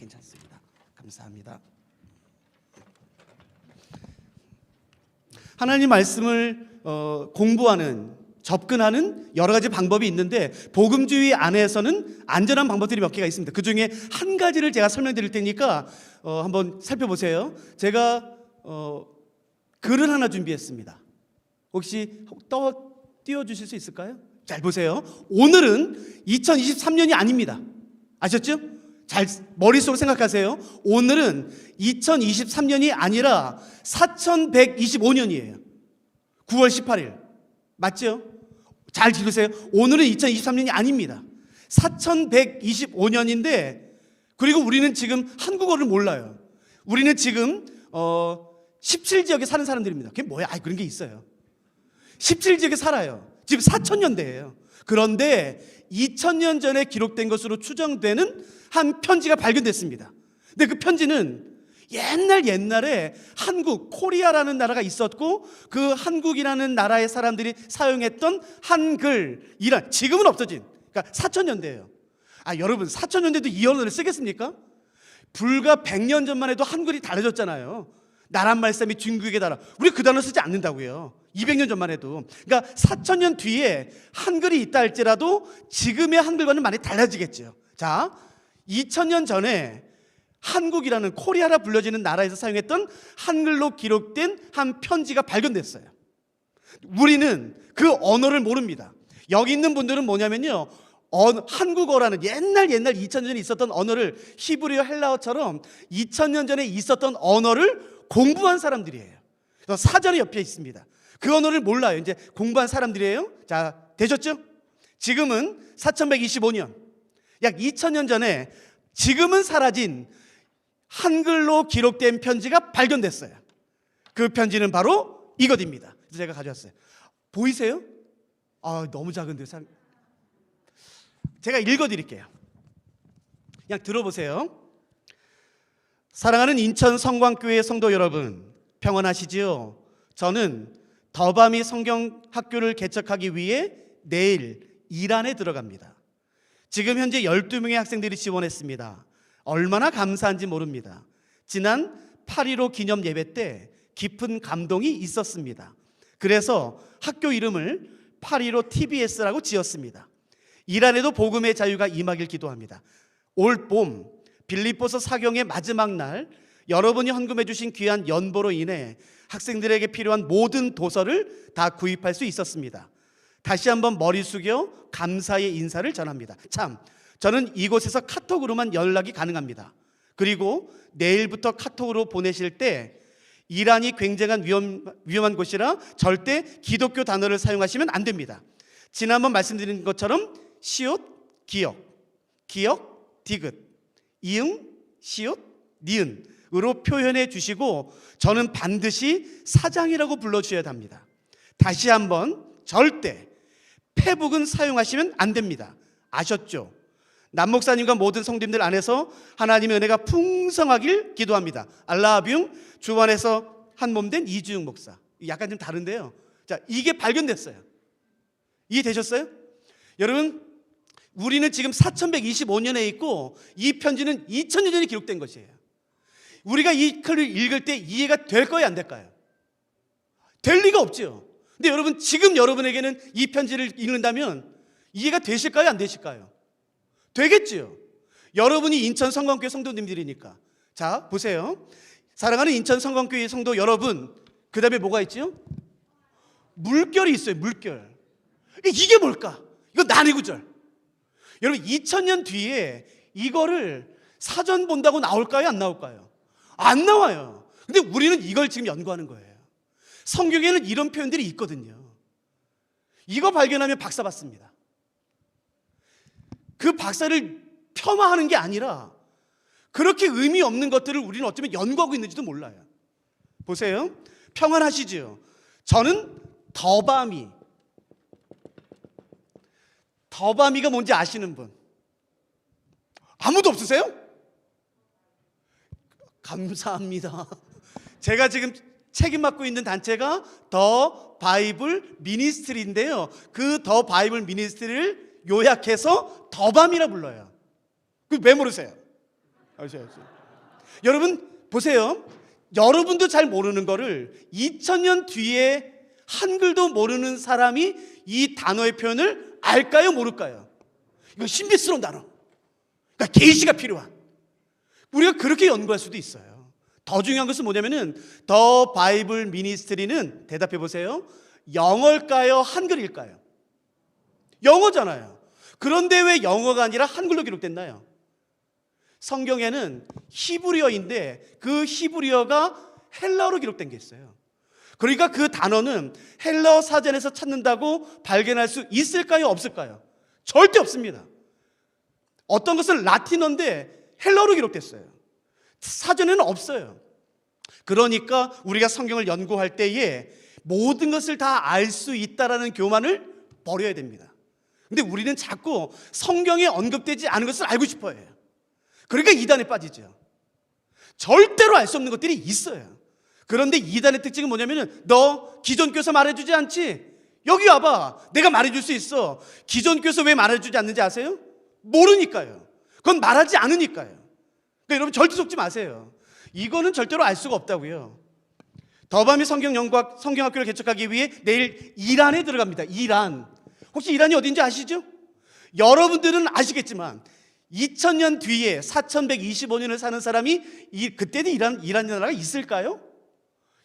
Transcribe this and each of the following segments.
괜찮습니다. 감사합니다. 하나님 말씀을 공부하는, 접근하는 여러 가지 방법이 있는데 복음주의 안에서는 안전한 방법들이 몇 개가 있습니다. 그 중에 한 가지를 제가 설명드릴 테니까 한번 살펴보세요. 제가 글을 하나 준비했습니다. 혹시 띄워주실 수 있을까요? 잘 보세요. 오늘은 2023년이 아닙니다. 아셨죠? 잘 머릿속으로 생각하세요. 오늘은 2023년이 아니라 4125년이에요. 9월 18일. 맞죠? 잘 들으세요. 오늘은 2023년이 아닙니다. 4125년인데 그리고 우리는 지금 한국어를 몰라요. 우리는 지금 17지역에 사는 사람들입니다. 그게 뭐야? 그런 게 있어요. 17지역에 살아요. 지금 4000년대예요. 그런데 2000년 전에 기록된 것으로 추정되는 한 편지가 발견됐습니다. 근데 그 편지는 옛날에 한국, 코리아라는 나라가 있었고 그 한국이라는 나라의 사람들이 사용했던 한글이란, 지금은 없어진, 그러니까 4000년대예요. 여러분 4000년대도 이 언어를 쓰겠습니까? 불과 100년 전만 해도 한글이 달라졌잖아요. 나란 말씀이 중국의 나라, 우리 그 단어 쓰지 않는다고요. 200년 전만 해도. 그러니까 4000년 뒤에 한글이 있다 할지라도 지금의 한글과는 많이 달라지겠죠. 자, 2000년 전에 한국이라는, 코리아라 불려지는 나라에서 사용했던 한글로 기록된 한 편지가 발견됐어요. 우리는 그 언어를 모릅니다. 여기 있는 분들은 뭐냐면요, 한국어라는 옛날 2000년 전에 있었던 언어를, 히브리어, 헬라어처럼 2000년 전에 있었던 언어를 공부한 사람들이에요. 그래서 사전에 옆에 있습니다. 그 언어를 몰라요. 이제 공부한 사람들이에요. 자, 되셨죠? 지금은 4125년, 약 2000년 전에 지금은 사라진 한글로 기록된 편지가 발견됐어요. 그 편지는 바로 이것입니다. 그래서 제가 가져왔어요. 보이세요? 너무 작은데. 제가 읽어드릴게요. 그냥 들어보세요. 사랑하는 인천 성광교회 성도 여러분, 평안하시지요? 저는 더바미 성경학교를 개척하기 위해 내일 이란에 들어갑니다. 지금 현재 12명의 학생들이 지원했습니다. 얼마나 감사한지 모릅니다. 지난 8.15 기념 예배 때 깊은 감동이 있었습니다. 그래서 학교 이름을 8.15 TBS라고 지었습니다. 이란에도 복음의 자유가 임하길 기도합니다. 올 봄 빌립보서 사경의 마지막 날 여러분이 헌금해 주신 귀한 연보로 인해 학생들에게 필요한 모든 도서를 다 구입할 수 있었습니다. 다시 한번 머리 숙여 감사의 인사를 전합니다. 참, 저는 이곳에서 카톡으로만 연락이 가능합니다. 그리고 내일부터 카톡으로 보내실 때 이란이 굉장한 위험한 곳이라 절대 기독교 단어를 사용하시면 안 됩니다. 지난번 말씀드린 것처럼 시옷, 기역, 디귿, 이응, 시옷, 니은으로 표현해 주시고 저는 반드시 사장이라고 불러주셔야 합니다. 다시 한번 절대 페북은 사용하시면 안 됩니다. 아셨죠? 남 목사님과 모든 성도님들 안에서 하나님의 은혜가 풍성하길 기도합니다. 알라뷰 주 안에서 한 몸 된 이주영 목사. 약간 좀 다른데요. 자, 이게 발견됐어요. 이해되셨어요? 여러분, 우리는 지금 4125년에 있고 이 편지는 2000년 전에 기록된 것이에요. 우리가 이 글을 읽을 때 이해가 될까요, 안 될까요? 될 리가 없죠. 근데 여러분, 지금 여러분에게는 이 편지를 읽는다면 이해가 되실까요, 안 되실까요? 되겠지요. 여러분이 인천 성광교회 성도님들이니까. 자, 보세요. 사랑하는 인천 성광교회 성도 여러분, 그 다음에 뭐가 있죠? 물결이 있어요. 물결. 이게 뭘까? 이거 난이구절. 여러분, 2000년 뒤에 이거를 사전 본다고 나올까요, 안 나올까요? 안 나와요. 근데 우리는 이걸 지금 연구하는 거예요. 성경에는 이런 표현들이 있거든요. 이거 발견하면 박사 받습니다. 그 박사를 폄하하는 게 아니라 그렇게 의미 없는 것들을 우리는 어쩌면 연구하고 있는지도 몰라요. 보세요. 평안하시죠? 저는 더바미가 뭔지 아시는 분? 아무도 없으세요? 감사합니다. 제가 지금 책임 맡고 있는 단체가 더 바이블 미니스트리인데요. 그 더 바이블 미니스트리를 요약해서 더밤이라 불러요. 그 왜 모르세요? 여러분 보세요. 여러분도 잘 모르는 거를 2000년 뒤에 한글도 모르는 사람이 이 단어의 표현을 알까요, 모를까요? 이거 신비스러운 단어. 그러니까 계시가 필요한. 우리가 그렇게 연구할 수도 있어요. 더 중요한 것은 뭐냐면은 더 바이블 미니스트리는 대답해 보세요. 영어일까요, 한글일까요? 영어잖아요. 그런데 왜 영어가 아니라 한글로 기록됐나요? 성경에는 히브리어인데 그 히브리어가 헬라어로 기록된 게 있어요. 그러니까 그 단어는 헬라어 사전에서 찾는다고 발견할 수 있을까요, 없을까요? 절대 없습니다. 어떤 것은 라틴어인데 헬라어로 기록됐어요. 사전에는 없어요. 그러니까 우리가 성경을 연구할 때에 모든 것을 다 알 수 있다라는 교만을 버려야 됩니다. 근데 우리는 자꾸 성경에 언급되지 않은 것을 알고 싶어 해요. 그러니까 이단에 빠지죠. 절대로 알 수 없는 것들이 있어요. 그런데 이단의 특징은 뭐냐면은 너 기존 교사 말해주지 않지? 여기 와봐. 내가 말해줄 수 있어. 기존 교사 왜 말해주지 않는지 아세요? 모르니까요. 그건 말하지 않으니까요. 그러니까 여러분 절대 속지 마세요. 이거는 절대로 알 수가 없다고요. 더밤이 성경학교를 개척하기 위해 내일 이란에 들어갑니다. 이란. 혹시 이란이 어딘지 아시죠? 여러분들은 아시겠지만 2000년 뒤에 4125년을 사는 사람이 그때는 이란 나라가 있을까요?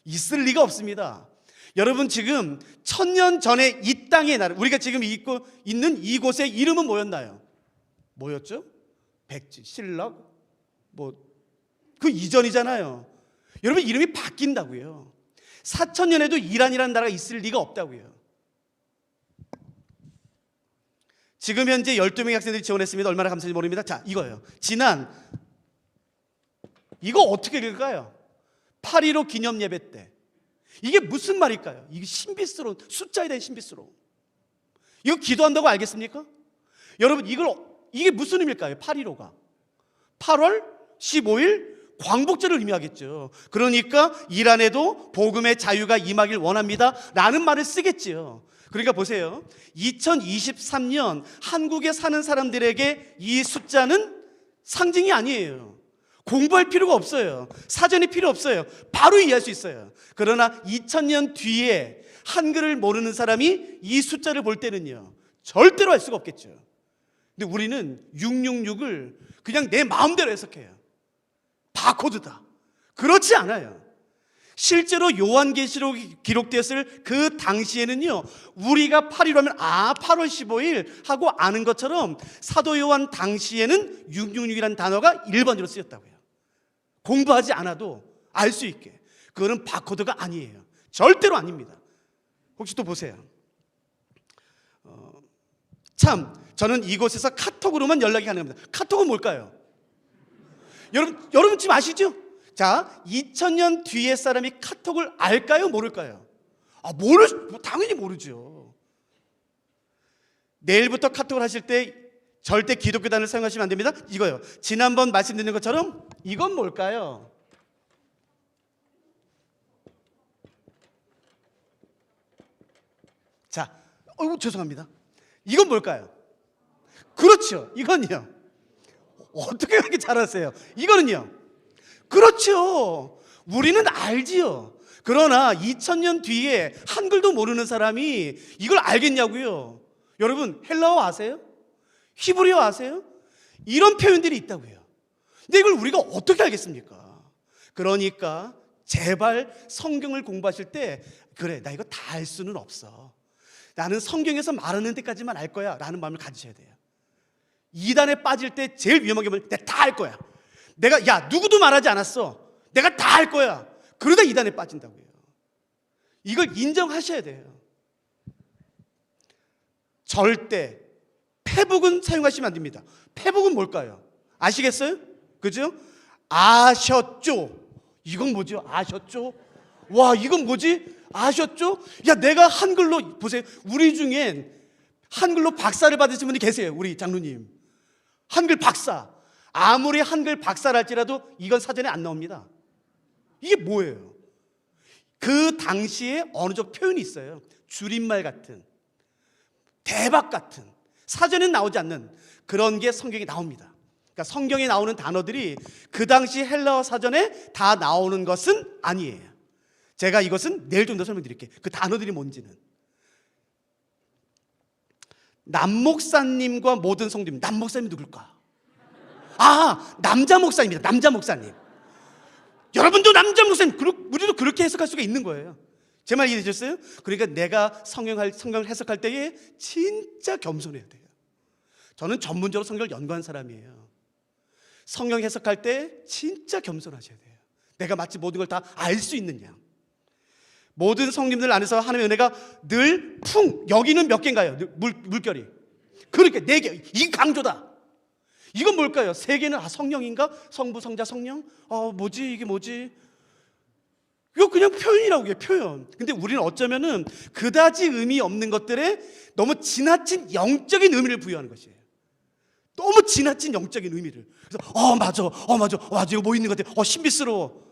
있을 리가 없습니다. 여러분 지금 1000년 전에 이 땅의 나라, 우리가 지금 있고 있는 이곳의 이름은 뭐였나요? 뭐였죠? 백제, 신라, 그 이전이잖아요. 여러분 이름이 바뀐다고요. 4000년에도 이란이라는 나라가 있을 리가 없다고요. 지금 현재 12명의 학생들이 지원했습니다. 얼마나 감사한지 모릅니다. 자, 이거예요. 이거 어떻게 읽을까요? 8.15 기념 예배 때. 이게 무슨 말일까요? 이게 신비스러운, 숫자에 대한 신비스러움. 이거 기도한다고 알겠습니까? 여러분 이게 무슨 의미일까요? 8.15가 8월 15일 광복절을 의미하겠죠. 그러니까 이란에도 복음의 자유가 임하길 원합니다 라는 말을 쓰겠지요. 그러니까 보세요. 2023년 한국에 사는 사람들에게 이 숫자는 상징이 아니에요. 공부할 필요가 없어요. 사전이 필요 없어요. 바로 이해할 수 있어요. 그러나 2000년 뒤에 한글을 모르는 사람이 이 숫자를 볼 때는요, 절대로 알 수가 없겠죠. 근데 우리는 666을 그냥 내 마음대로 해석해요. 바코드다. 그렇지 않아요. 실제로 요한계시록이 기록되었을 그 당시에는요, 우리가 8.15하면 8월 15일 하고 아는 것처럼 사도 요한 당시에는 666이라는 단어가 일반적으로 쓰였다고요. 공부하지 않아도 알 수 있게. 그거는 바코드가 아니에요. 절대로 아닙니다. 혹시 또 보세요. 참 저는 이곳에서 카톡으로만 연락이 가능합니다. 카톡은 뭘까요? 여러분 지금 아시죠? 자, 2000년 뒤에 사람이 카톡을 알까요? 모를까요? 당연히 모르죠. 내일부터 카톡을 하실 때 절대 기독교 단어를 사용하시면 안 됩니다. 이거요. 지난번 말씀드린 것처럼 이건 뭘까요? 자, 죄송합니다. 이건 뭘까요? 그렇죠. 이건요. 어떻게 그렇게 잘하세요? 이거는요. 그렇죠. 우리는 알지요. 그러나 2000년 뒤에 한글도 모르는 사람이 이걸 알겠냐고요. 여러분 헬라어 아세요? 히브리어 아세요? 이런 표현들이 있다고요. 근데 이걸 우리가 어떻게 알겠습니까? 그러니까 제발 성경을 공부하실 때 그래, 나 이거 다 알 수는 없어. 나는 성경에서 말하는 데까지만 알 거야 라는 마음을 가지셔야 돼요. 이단에 빠질 때 제일 위험한 게 뭐냐면 내가 다 알 거야. 누구도 말하지 않았어. 내가 다 알 거야. 그러다 이단에 빠진다고요. 이걸 인정하셔야 돼요. 절대 페북은 사용하시면 안 됩니다. 페북은 뭘까요? 아시겠어요? 그죠? 아셨죠? 이건 뭐죠? 아셨죠? 와, 이건 뭐지? 아셨죠? 내가 한글로, 보세요. 우리 중엔 한글로 박사를 받으신 분이 계세요. 우리 장로님. 한글 박사. 아무리 한글 박사랄지라도 이건 사전에 안 나옵니다. 이게 뭐예요? 그 당시에 어느 정도 표현이 있어요. 줄임말 같은, 대박 같은, 사전에 나오지 않는 그런 게 성경에 나옵니다. 그러니까 성경에 나오는 단어들이 그 당시 헬라어 사전에 다 나오는 것은 아니에요. 제가 이것은 내일 좀 더 설명드릴게요. 그 단어들이 뭔지는. 남목사님과 모든 성도님. 남목사님이 누굴까? 남자 목사님입니다. 남자 목사님. 여러분도 남자 목사님. 우리도 그렇게 해석할 수가 있는 거예요. 제 말 이해되셨어요? 그러니까 내가 성경을 해석할 때에 진짜 겸손해야 돼요. 저는 전문적으로 성경을 연구한 사람이에요. 성경 해석할 때 진짜 겸손하셔야 돼요. 내가 마치 모든 걸 다 알 수 있느냐. 모든 성님들 안에서 하나님의 은혜가 늘 여기는 몇 개인가요? 물결이. 그러니까 4개. 이 강조다. 이건 뭘까요? 3개는 성령인가? 성부, 성자, 성령? 뭐지? 이게 뭐지? 이거 그냥 표현이라고 해요. 표현. 근데 우리는 어쩌면은 그다지 의미 없는 것들에 너무 지나친 영적인 의미를 부여하는 것이에요. 너무 지나친 영적인 의미를. 그래서 맞아 이거 뭐 있는 것 같아. 신비스러워.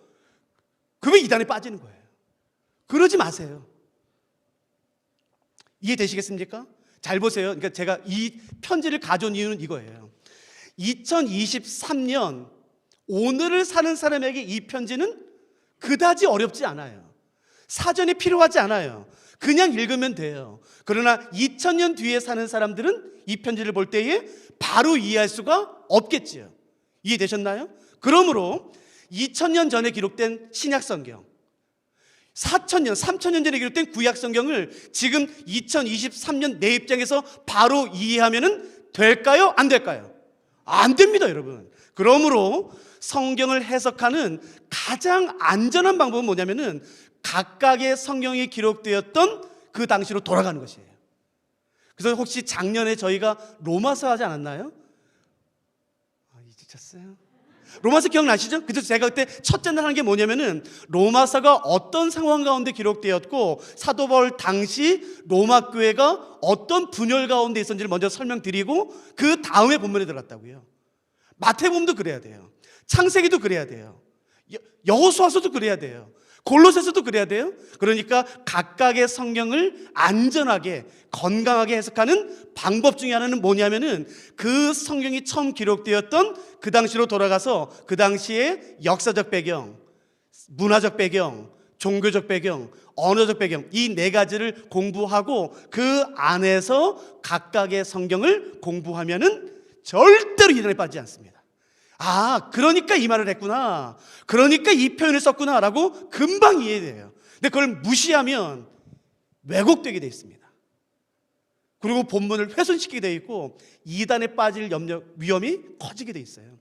그러면 이단에 빠지는 거예요. 그러지 마세요. 이해되시겠습니까? 잘 보세요. 그러니까 제가 이 편지를 가져온 이유는 이거예요. 2023년 오늘을 사는 사람에게 이 편지는 그다지 어렵지 않아요. 사전이 필요하지 않아요. 그냥 읽으면 돼요. 그러나 2000년 뒤에 사는 사람들은 이 편지를 볼 때에 바로 이해할 수가 없겠지요. 이해되셨나요? 그러므로 2000년 전에 기록된 신약성경, 4000년, 3000년 전에 기록된 구약성경을 지금 2023년 내 입장에서 바로 이해하면 될까요? 안 될까요? 안 됩니다, 여러분. 그러므로 성경을 해석하는 가장 안전한 방법은 뭐냐면은 각각의 성경이 기록되었던 그 당시로 돌아가는 것이에요. 그래서 혹시 작년에 저희가 로마서 하지 않았나요? 잊으셨어요? 로마서 기억나시죠? 그래서 제가 그때 첫째 날 한 게 뭐냐면은 로마서가 어떤 상황 가운데 기록되었고 사도 바울 당시 로마 교회가 어떤 분열 가운데 있었는지를 먼저 설명드리고 그 다음에 본문에 들어갔다고요. 마태복음도 그래야 돼요. 창세기도 그래야 돼요. 여호수아서도 그래야 돼요. 골로새서도 그래야 돼요. 그러니까 각각의 성경을 안전하게 건강하게 해석하는 방법 중에 하나는 뭐냐면은 그 성경이 처음 기록되었던 그 당시로 돌아가서 그 당시의 역사적 배경, 문화적 배경, 종교적 배경, 언어적 배경, 이 4가지를 공부하고 그 안에서 각각의 성경을 공부하면은 절대로 이단에 빠지지 않습니다. 그러니까 이 말을 했구나. 그러니까 이 표현을 썼구나 라고 금방 이해돼요. 근데 그걸 무시하면 왜곡되게 돼 있습니다. 그리고 본문을 훼손시키게 돼 있고 이단에 빠질 위험이 커지게 돼 있어요.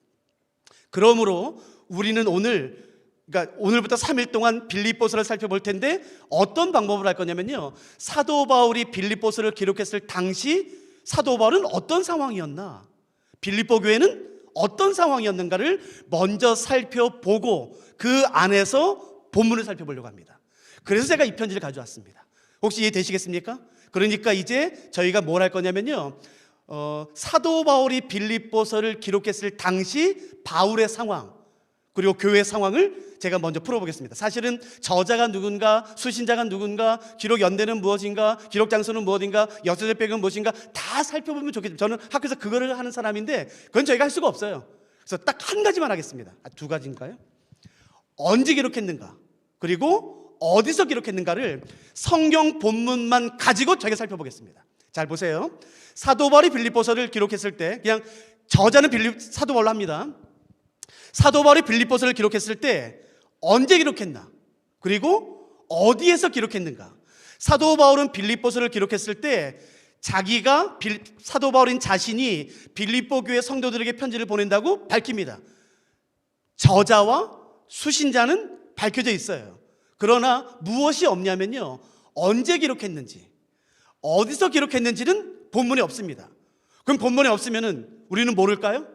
그러므로 우리는 그러니까 오늘부터 3일 동안 빌립보서를 살펴볼 텐데 어떤 방법을 할 거냐면요, 사도 바울이 빌립보서를 기록했을 당시 사도 바울은 어떤 상황이었나, 빌립보 교회는 어떤 상황이었는가를 먼저 살펴보고 그 안에서 본문을 살펴보려고 합니다. 그래서 제가 이 편지를 가져왔습니다. 혹시 이해되시겠습니까? 그러니까 이제 저희가 뭘 할 거냐면요, 사도 바울이 빌립보서를 기록했을 당시 바울의 상황 그리고 교회의 상황을 제가 먼저 풀어보겠습니다. 사실은 저자가 누군가, 수신자가 누군가, 기록 연대는 무엇인가, 기록 장소는 무엇인가, 역사적 배경은 무엇인가 다 살펴보면 좋겠지만 저는 학교에서 그거를 하는 사람인데 그건 저희가 할 수가 없어요. 그래서 딱 한 가지만 하겠습니다. 2가지인가요? 언제 기록했는가, 그리고 어디서 기록했는가를 성경 본문만 가지고 저희가 살펴보겠습니다. 잘 보세요. 사도 바울이 빌립보서를 기록했을 때, 그냥 저자는 사도 바울로 합니다. 사도 바울이 빌립보서를 기록했을 때 언제 기록했나, 그리고 어디에서 기록했는가. 사도 바울은 빌립보서를 기록했을 때 사도 바울인 자신이 빌립보 교회 성도들에게 편지를 보낸다고 밝힙니다. 저자와 수신자는 밝혀져 있어요. 그러나 무엇이 없냐면요, 언제 기록했는지, 어디서 기록했는지는 본문에 없습니다. 그럼 본문에 없으면은 우리는 모를까요?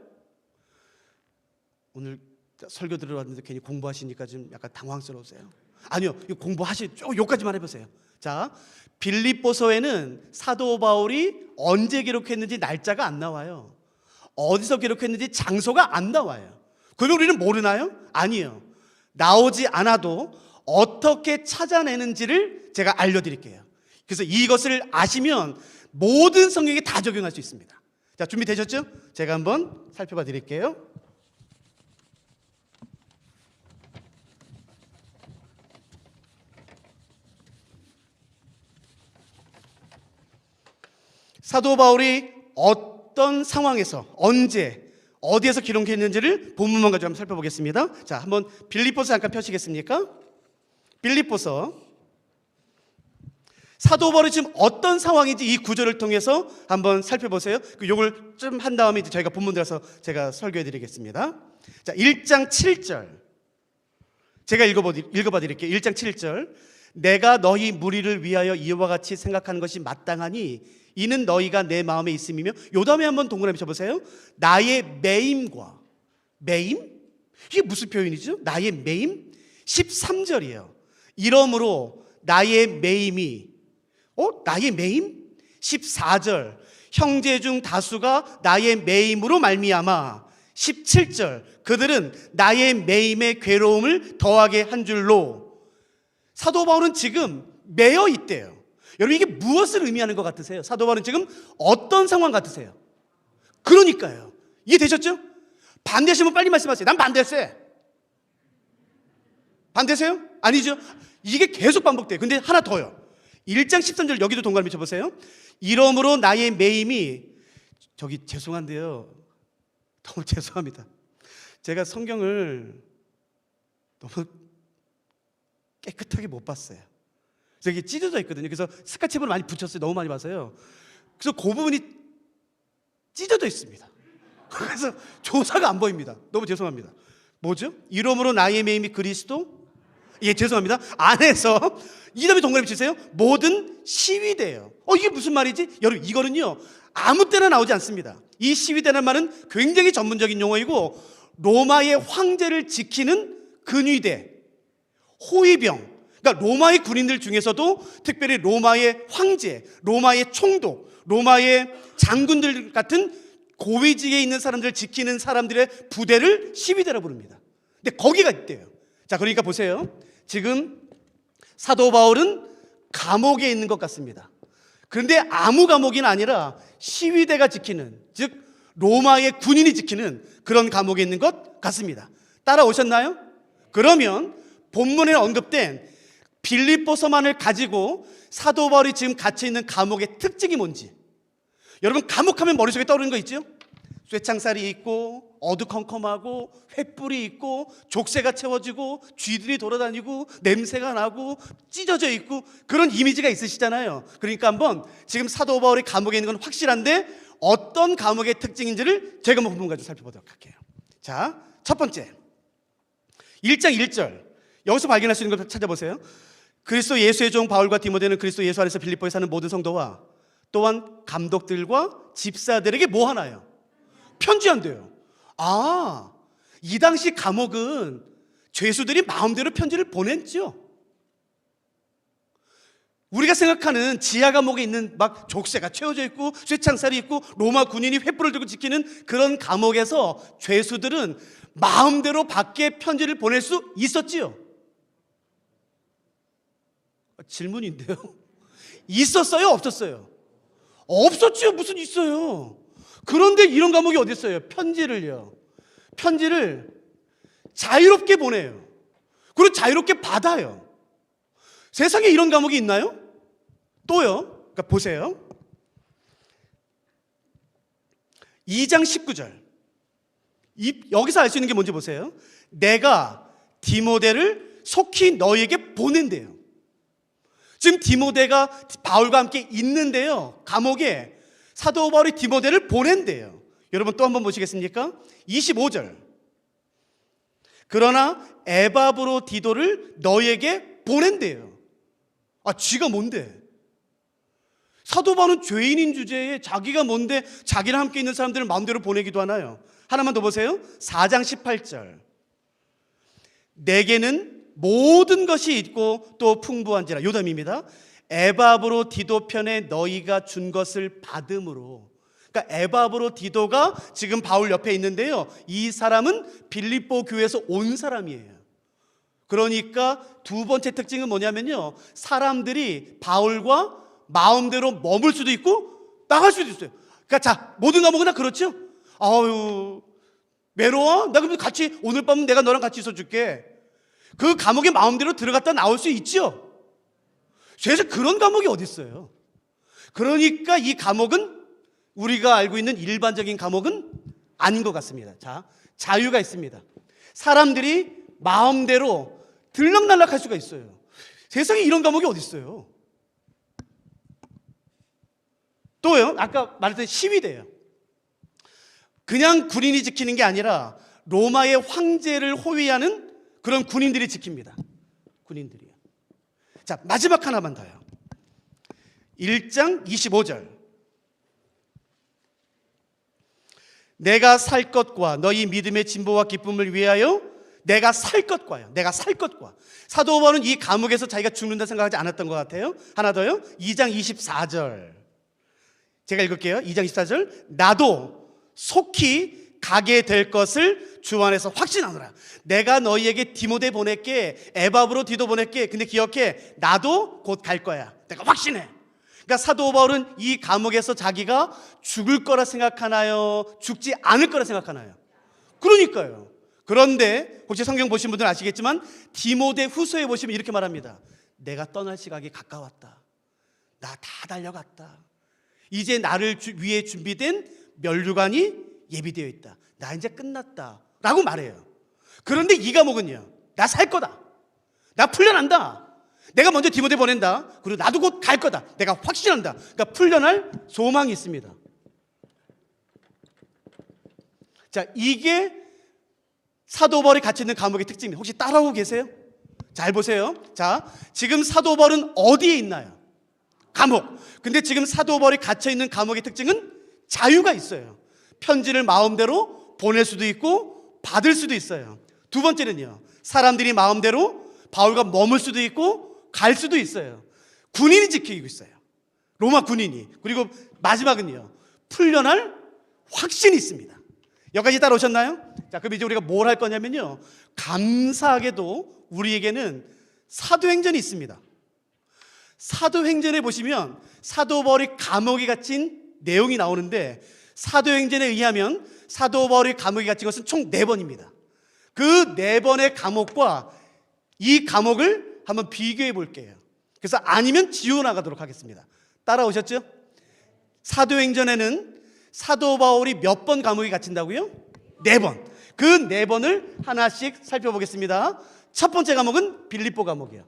오늘 설교 들어왔는데 괜히 공부하시니까 좀 약간 당황스러우세요? 아니요, 요까지만 해보세요. 자, 빌립보서에는 사도 바울이 언제 기록했는지 날짜가 안 나와요. 어디서 기록했는지 장소가 안 나와요. 그럼 우리는 모르나요? 아니에요. 나오지 않아도 어떻게 찾아내는지를 제가 알려드릴게요. 그래서 이것을 아시면 모든 성경에 다 적용할 수 있습니다. 자, 준비되셨죠? 제가 한번 살펴봐 드릴게요. 사도 바울이 어떤 상황에서 언제 어디에서 기록했는지를 본문만 가지고 한번 살펴보겠습니다. 자, 한번 빌립보서 잠깐 펴시겠습니까? 빌립보서. 사도 바울이 지금 어떤 상황인지 이 구절을 통해서 한번 살펴보세요. 요걸 좀 한 다음에 이제 저희가 본문 들어서 제가 설교해 드리겠습니다. 자, 1장 7절. 제가 읽어봐 드릴게요. 1장 7절. 내가 너희 무리를 위하여 이와 같이 생각하는 것이 마땅하니 이는 너희가 내 마음에 있음이며, 요 다음에 한번 동그라미 쳐보세요. 나의 매임과, 매임? 이게 무슨 표현이죠? 나의 매임? 13절이에요. 이러므로 나의 매임이, 나의 매임? 14절. 형제 중 다수가 나의 매임으로 말미암아. 17절. 그들은 나의 매임의 괴로움을 더하게 한 줄로. 사도 바울은 지금 매여 있대요. 여러분, 이게 무엇을 의미하는 것 같으세요? 사도 바울은 지금 어떤 상황 같으세요? 그러니까요. 이해되셨죠? 반대하시면 빨리 말씀하세요. 난 반대세. 반대세요? 아니죠. 이게 계속 반복돼요. 근데 하나 더요. 1장 13절 여기도 동그라미 쳐보세요. 이러므로 나의 매임이, 저기 죄송한데요, 너무 죄송합니다. 제가 성경을 너무 깨끗하게 못 봤어요. 그래서 이게 찢어져 있거든요. 그래서 스카치으로 많이 붙였어요. 너무 많이 봐서요. 그래서 그 부분이 찢어져 있습니다. 그래서 조사가 안 보입니다. 너무 죄송합니다. 뭐죠? 이러므로 나의 매임이 그리스도, 예, 죄송합니다, 안에서, 이 다음에 동그라미 치세요. 모든 시위대예요. 이게 무슨 말이지? 여러분, 이거는요 아무 때나 나오지 않습니다. 이 시위대라는 말은 굉장히 전문적인 용어이고, 로마의 황제를 지키는 근위대, 호위병, 그러니까 로마의 군인들 중에서도 특별히 로마의 황제, 로마의 총독, 로마의 장군들 같은 고위직에 있는 사람들을 지키는 사람들의 부대를 시위대라고 부릅니다. 근데 거기가 있대요. 자, 그러니까 보세요. 지금 사도 바울은 감옥에 있는 것 같습니다. 그런데 아무 감옥이 아니라 시위대가 지키는, 즉 로마의 군인이 지키는 그런 감옥에 있는 것 같습니다. 따라오셨나요? 그러면 본문에 언급된 빌립보서만을 가지고 사도 바울이 지금 갇혀 있는 감옥의 특징이 뭔지, 여러분, 감옥하면 머릿속에 떠오르는 거 있죠? 쇠창살이 있고 어두컴컴하고 횃불이 있고 족쇄가 채워지고 쥐들이 돌아다니고 냄새가 나고 찢어져 있고 그런 이미지가 있으시잖아요. 그러니까 한번 지금 사도 바울이 감옥에 있는 건 확실한데 어떤 감옥의 특징인지를 제가 본문 가지고 살펴보도록 할게요. 자, 첫 번째 1장 1절 여기서 발견할 수 있는 걸 찾아보세요. 그리스도 예수의 종 바울과 디모데는 그리스도 예수 안에서 빌립보에 사는 모든 성도와 또한 감독들과 집사들에게 뭐 하나요? 편지한대요. 이 당시 감옥은 죄수들이 마음대로 편지를 보냈죠. 우리가 생각하는 지하 감옥에 있는 막 족쇄가 채워져 있고 쇠창살이 있고 로마 군인이 횃불을 들고 지키는 그런 감옥에서 죄수들은 마음대로 밖에 편지를 보낼 수 있었지요. 질문인데요. 있었어요? 없었어요? 없었지요. 무슨 있어요. 그런데 이런 감옥이 어디 있어요? 편지를요. 편지를 자유롭게 보내요. 그리고 자유롭게 받아요. 세상에 이런 감옥이 있나요? 또요. 그러니까 보세요. 2장 19절. 여기서 알 수 있는 게 뭔지 보세요. 내가 디모데를 속히 너희에게 보낸대요. 지금 디모데가 바울과 함께 있는데요, 감옥에 사도 바울이 디모데를 보낸대요. 여러분 또 한번 보시겠습니까? 25절. 그러나 에바브로디도를 너희에게 보낸대요. 쥐가 뭔데? 사도 바울은 죄인인 주제에 자기가 뭔데 자기랑 함께 있는 사람들을 마음대로 보내기도 하나요? 하나만 더 보세요. 4장 18절. 내게는 모든 것이 있고 또 풍부한지라. 요담입니다. 에바브로디도 편에 너희가 준 것을 받음으로. 그러니까 에바브로디도가 지금 바울 옆에 있는데요, 이 사람은 빌립보 교회에서 온 사람이에요. 그러니까 두 번째 특징은 뭐냐면요, 사람들이 바울과 마음대로 머물 수도 있고 나갈 수도 있어요. 그러니까 자, 모든 과목은 다 그렇죠? 아유, 외로워? 나 그럼 같이 오늘 밤은 내가 너랑 같이 있어줄게. 그 감옥에 마음대로 들어갔다 나올 수 있죠? 세상에 그런 과목이 어디 있어요? 그러니까 이 감옥은 우리가 알고 있는 일반적인 감옥은 아닌 것 같습니다. 자, 자유가 있습니다. 사람들이 마음대로 들락날락할 수가 있어요. 세상에 이런 감옥이 어디 있어요? 또요, 아까 말했던 시위대요. 그냥 군인이 지키는 게 아니라 로마의 황제를 호위하는 그런 군인들이 지킵니다. 군인들이요. 자, 마지막 하나만 더요. 1장 25절. 내가 살 것과 너희 믿음의 진보와 기쁨을 위하여 내가 살 것과요. 내가 살 것과. 사도 바울은 이 감옥에서 자기가 죽는다 생각하지 않았던 것 같아요. 하나 더요. 2장 24절. 제가 읽을게요. 2장 24절. 나도 속히 가게 될 것을 주 안에서 확신하노라. 내가 너희에게 디모데 보낼게, 에바브로 디도 보낼게. 근데 기억해, 나도 곧 갈 거야. 내가 확신해. 그러니까 사도 바울은 이 감옥에서 자기가 죽을 거라 생각하나요? 죽지 않을 거라 생각하나요? 그러니까요. 그런데 혹시 성경 보신 분들은 아시겠지만 디모데 후서에 보시면 이렇게 말합니다. 내가 떠날 시각이 가까웠다. 나 다 달려갔다. 이제 나를 위해 준비된 면류관이 예비되어 있다. 나 이제 끝났다 라고 말해요. 그런데 이 감옥은요, 나 살 거다. 나 풀려난다. 내가 먼저 디모데 보낸다. 그리고 나도 곧 갈 거다. 내가 확신한다. 그러니까 풀려날 소망이 있습니다. 자, 이게 사도 바울이 갇혀 있는 감옥의 특징입니다. 혹시 따라오고 계세요? 잘 보세요. 자, 지금 사도 바울은 어디에 있나요? 감옥. 근데 지금 사도 바울이 갇혀 있는 감옥의 특징은 자유가 있어요. 편지를 마음대로 보낼 수도 있고 받을 수도 있어요. 두 번째는요, 사람들이 마음대로 바울과 머물 수도 있고 갈 수도 있어요. 군인이 지키고 있어요. 로마 군인이. 그리고 마지막은요, 풀려날 확신이 있습니다. 여기까지 따라오셨나요? 자, 그럼 이제 우리가 뭘 할 거냐면요, 감사하게도 우리에게는 사도행전이 있습니다. 사도행전에 보시면 사도 바울이 감옥에 갇힌 내용이 나오는데, 사도행전에 의하면 사도 바울이 감옥에 갇힌 것은 총 4번입니다. 그 4번의 감옥과 이 감옥을 한번 비교해 볼게요. 그래서 아니면 지워 나가도록 하겠습니다. 따라오셨죠? 사도행전에는 사도 바울이 몇 번 감옥에 갇힌다고요? 4번. 그 4번을 하나씩 살펴보겠습니다. 첫 번째 감옥은 빌립보 감옥이에요.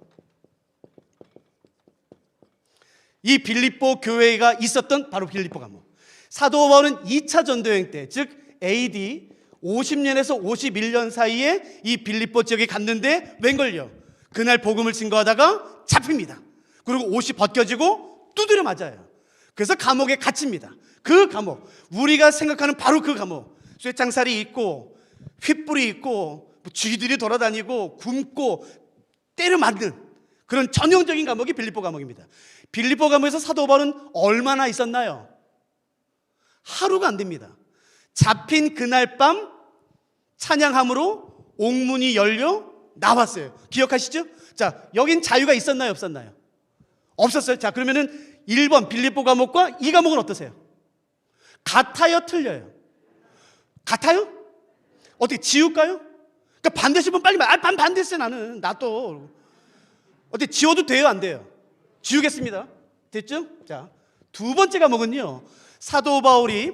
이 빌립보 교회가 있었던 바로 빌립보 감옥. 사도 바울은 2차 전도여행 때, 즉 AD 50년에서 51년 사이에 이 빌립보 지역에 갔는데 웬걸요? 그날 복음을 증거하다가 잡힙니다. 그리고 옷이 벗겨지고 두드려 맞아요. 그래서 감옥에 갇힙니다. 그 감옥, 우리가 생각하는 바로 그 감옥, 쇠창살이 있고 횃불이 있고 쥐들이 돌아다니고 굶고 때려 맞는 그런 전형적인 감옥이 빌립보 감옥입니다. 빌립보 감옥에서 사도 바울은 얼마나 있었나요? 하루가 안 됩니다. 잡힌 그날 밤 찬양함으로 옥문이 열려 나왔어요. 기억하시죠? 자, 여긴 자유가 있었나요? 없었나요? 없었어요. 자, 그러면은 1번 빌립보 감옥과 이 감옥은 어떠세요? 같아요? 틀려요? 같아요? 어떻게 지울까요? 그러니까 반대시면 빨리 말. 반대세 나는. 나 또. 어떻게 지워도 돼요? 안 돼요? 지우겠습니다. 됐죠? 자, 두 번째 감옥은요, 사도 바울이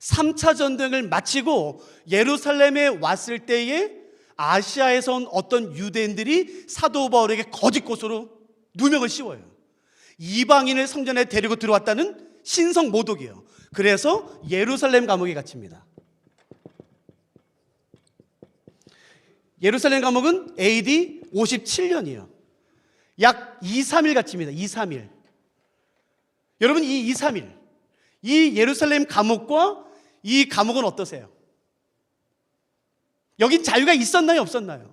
3차 전쟁을 마치고 예루살렘에 왔을 때에 아시아에서 온 어떤 유대인들이 사도 바울에게 거짓 고소로 누명을 씌워요. 이방인을 성전에 데리고 들어왔다는 신성 모독이에요. 그래서 예루살렘 감옥에 갇힙니다. 예루살렘 감옥은 AD 57년이에요. 약 2, 3일 갇힙니다. 2, 3일. 여러분, 이 2, 3일, 이 예루살렘 감옥과 이 감옥은 어떠세요? 여긴 자유가 있었나요? 없었나요?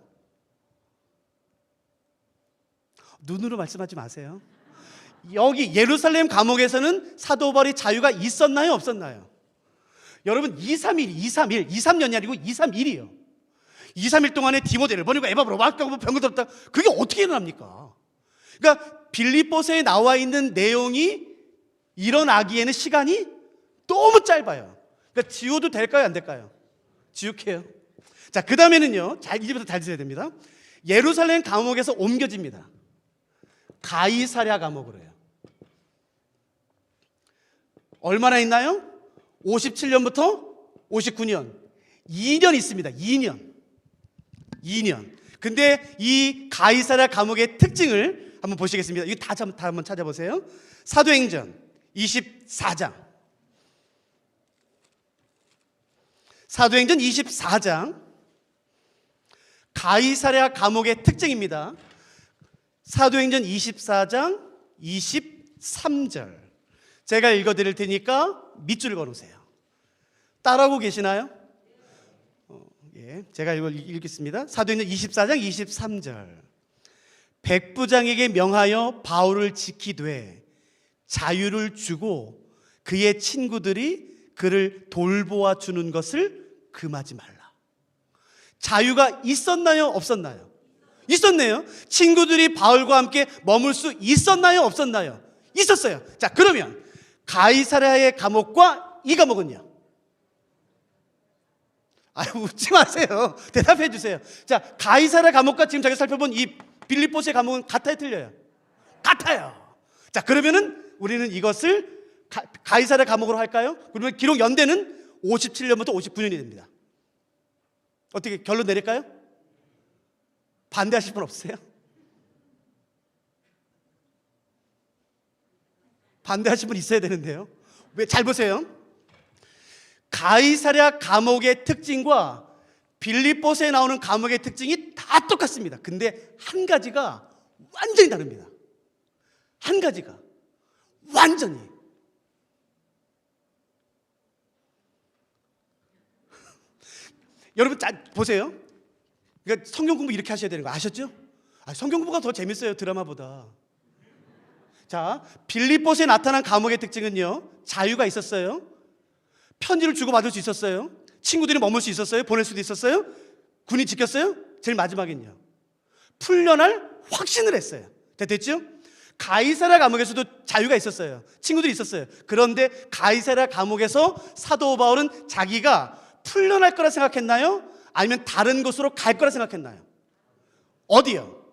눈으로 말씀하지 마세요. 여기 예루살렘 감옥에서는 사도 바울이 자유가 있었나요? 없었나요? 여러분, 2, 3일, 2, 3일, 2, 3년이 아니고 2, 3일이요. 2, 3일 동안에 디모데를 보내고 에바브로 막가고 병거 덮다. 그게 어떻게 일어납니까? 그러니까 빌립보서에 나와 있는 내용이 일어나기에는 시간이 너무 짧아요. 그러니까 지워도 될까요, 안 될까요? 지옥해요. 자, 그 다음에는요, 이제부터 잘 들어야 됩니다. 예루살렘 감옥에서 옮겨집니다. 가이사랴 감옥으로 해요. 얼마나 있나요? 57년부터 59년. 2년 있습니다. 2년. 근데 이 가이사랴 감옥의 특징을 한번 보시겠습니다. 이거 다 한번 찾아보세요. 사도행전 24장. 사도행전 24장. 가이사랴 감옥의 특징입니다. 사도행전 24장 23절. 제가 읽어드릴 테니까 밑줄 걸으세요. 따라하고 계시나요? 제가 읽겠습니다. 사도행전 24장 23절. 백부장에게 명하여 바울을 지키되 자유를 주고 그의 친구들이 그를 돌보아 주는 것을 금하지 말라. 자유가 있었나요? 없었나요? 있었네요. 친구들이 바울과 함께 머물 수 있었나요? 없었나요? 있었어요. 자, 그러면 가이사랴의 감옥과 이 감옥은요? 웃지 마세요. 대답해 주세요. 자, 가이사랴 감옥과 지금 저희가 살펴본 이 빌립보스의 감옥은 같아요, 틀려요? 같아요. 자, 그러면은 우리는 이것을 가이사랴 감옥으로 할까요? 그러면 기록 연대는 57년부터 59년이 됩니다. 어떻게 결론 내릴까요? 반대하실 분 없으세요? 반대하실 분 있어야 되는데요. 왜? 잘 보세요. 가이사랴 감옥의 특징과 빌립보스에 나오는 감옥의 특징이 다 똑같습니다. 근데 한 가지가 완전히 다릅니다. 한 가지가 완전히. 여러분 보세요. 그러니까 성경 공부 이렇게 하셔야 되는 거 아셨죠? 성경 공부가 더 재밌어요, 드라마보다. 자, 빌립보스에 나타난 감옥의 특징은요, 자유가 있었어요. 편지를 주고받을 수 있었어요. 친구들이 머물 수 있었어요. 보낼 수도 있었어요. 군이 지켰어요. 제일 마지막엔요, 풀려날 확신을 했어요. 됐죠? 가이사랴 감옥에서도 자유가 있었어요. 친구들이 있었어요. 그런데 가이사랴 감옥에서 사도 바울은 자기가 풀려날 거라 생각했나요? 아니면 다른 곳으로 갈 거라 생각했나요? 어디요?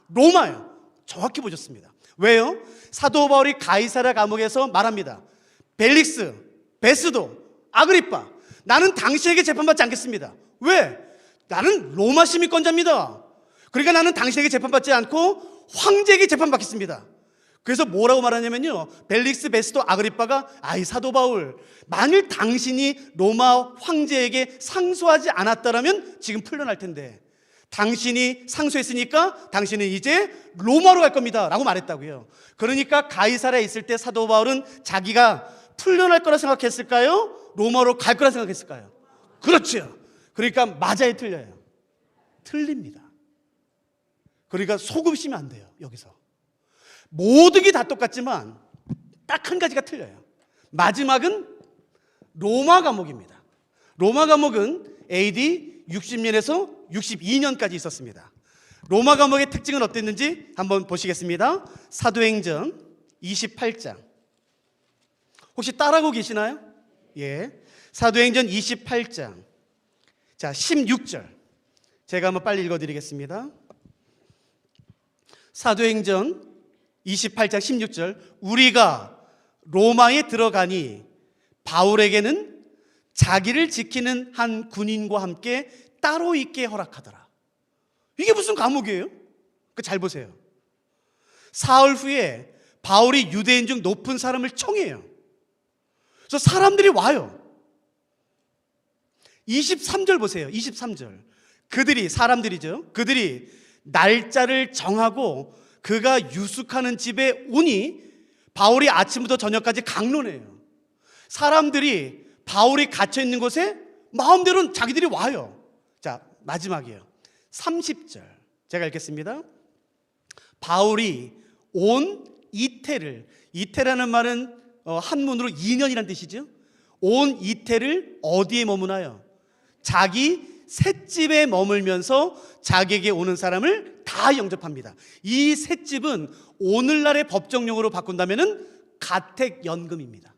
로마요. 정확히 보셨습니다. 왜요? 사도 바울이 가이사랴 감옥에서 말합니다. 벨릭스, 베스도, 아그리빠, 나는 당신에게 재판받지 않겠습니다. 왜? 나는 로마 시민권자입니다. 그러니까 나는 당신에게 재판받지 않고 황제에게 재판받겠습니다. 그래서 뭐라고 말하냐면요, 벨릭스, 베스도, 아그리빠가 아이 사도 바울, 만일 당신이 로마 황제에게 상소하지 않았다라면 지금 풀려날 텐데 당신이 상소했으니까 당신은 이제 로마로 갈 겁니다 라고 말했다고요. 그러니까 가이사랴에 있을 때 사도 바울은 자기가 풀려날 거라 생각했을까요? 로마로 갈 거라 생각했을까요? 그렇죠. 그러니까 맞아요, 틀려요? 틀립니다. 그러니까 속으시면 안 돼요. 여기서 모든 게 다 똑같지만 딱 한 가지가 틀려요. 마지막은 로마 감옥입니다. 로마 감옥은 AD 60년에서 62년까지 있었습니다. 로마 감옥의 특징은 어땠는지 한번 보시겠습니다. 사도행전 28장. 혹시 따라하고 계시나요? 예. 사도행전 28장. 자, 16절. 제가 한번 빨리 읽어드리겠습니다. 사도행전 28장 16절. 우리가 로마에 들어가니 바울에게는 자기를 지키는 한 군인과 함께 따로 있게 허락하더라. 이게 무슨 감옥이에요? 잘 보세요. 사흘 후에 바울이 유대인 중 높은 사람을 청해요. 그래서 사람들이 와요. 23절 보세요. 23절. 사람들이죠. 그들이 날짜를 정하고 그가 유숙하는 집에 오니 바울이 아침부터 저녁까지 강론해요. 사람들이 바울이 갇혀있는 곳에 마음대로 자기들이 와요. 자, 마지막이에요. 30절. 제가 읽겠습니다. 바울이 온 이태를, 이태라는 말은 한문으로 2년이라는 뜻이죠. 온 이태를 어디에 머무나요? 자기 셋집에 머물면서 자기에게 오는 사람을 다 영접합니다. 이 셋집은 오늘날의 법정용어로 바꾼다면 가택연금입니다.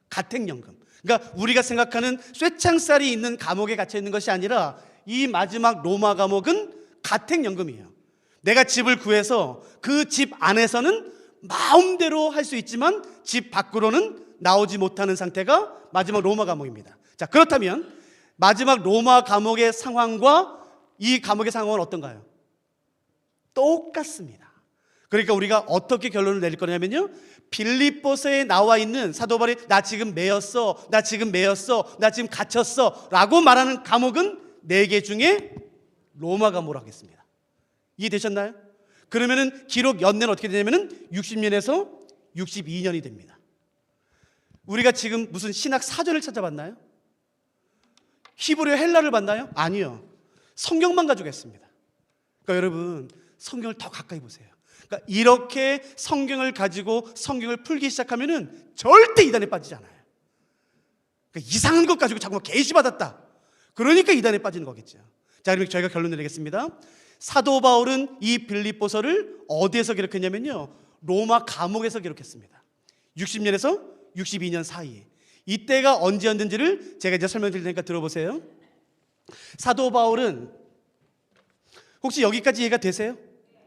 가택연금. 그러니까 우리가 생각하는 쇠창살이 있는 감옥에 갇혀 있는 것이 아니라 이 마지막 로마 감옥은 가택연금이에요. 내가 집을 구해서 그 집 안에서는 마음대로 할 수 있지만 집 밖으로는 나오지 못하는 상태가 마지막 로마 감옥입니다. 자, 그렇다면 마지막 로마 감옥의 상황과 이 감옥의 상황은 어떤가요? 똑같습니다. 그러니까 우리가 어떻게 결론을 내릴 거냐면요, 빌립보서에 나와 있는 사도 바울이 나 지금 매였어, 나 지금 매였어, 나 지금 갇혔어 라고 말하는 감옥은 4개 중에 로마 감옥으로 하겠습니다. 이해되셨나요? 그러면은 기록 연내는 어떻게 되냐면은 60년에서 62년이 됩니다. 우리가 지금 무슨 신학 사전을 찾아봤나요? 히브리 헬라를 봤나요? 아니요. 성경만 가지고 했습니다. 그러니까 여러분, 성경을 더 가까이 보세요. 그러니까 이렇게 성경을 가지고 성경을 풀기 시작하면은 절대 이단에 빠지지 않아요. 그러니까 이상한 것 가지고 자꾸 계시 받았다, 그러니까 이단에 빠지는 거겠죠. 자, 그럼 저희가 결론 내리겠습니다. 사도 바울은 이 빌립보서를 어디에서 기록했냐면요, 로마 감옥에서 기록했습니다. 60년에서 62년 사이에. 이때가 언제였는지를 제가 이제 설명드릴 테니까 들어보세요. 사도 바울은 혹시 여기까지 이해가 되세요?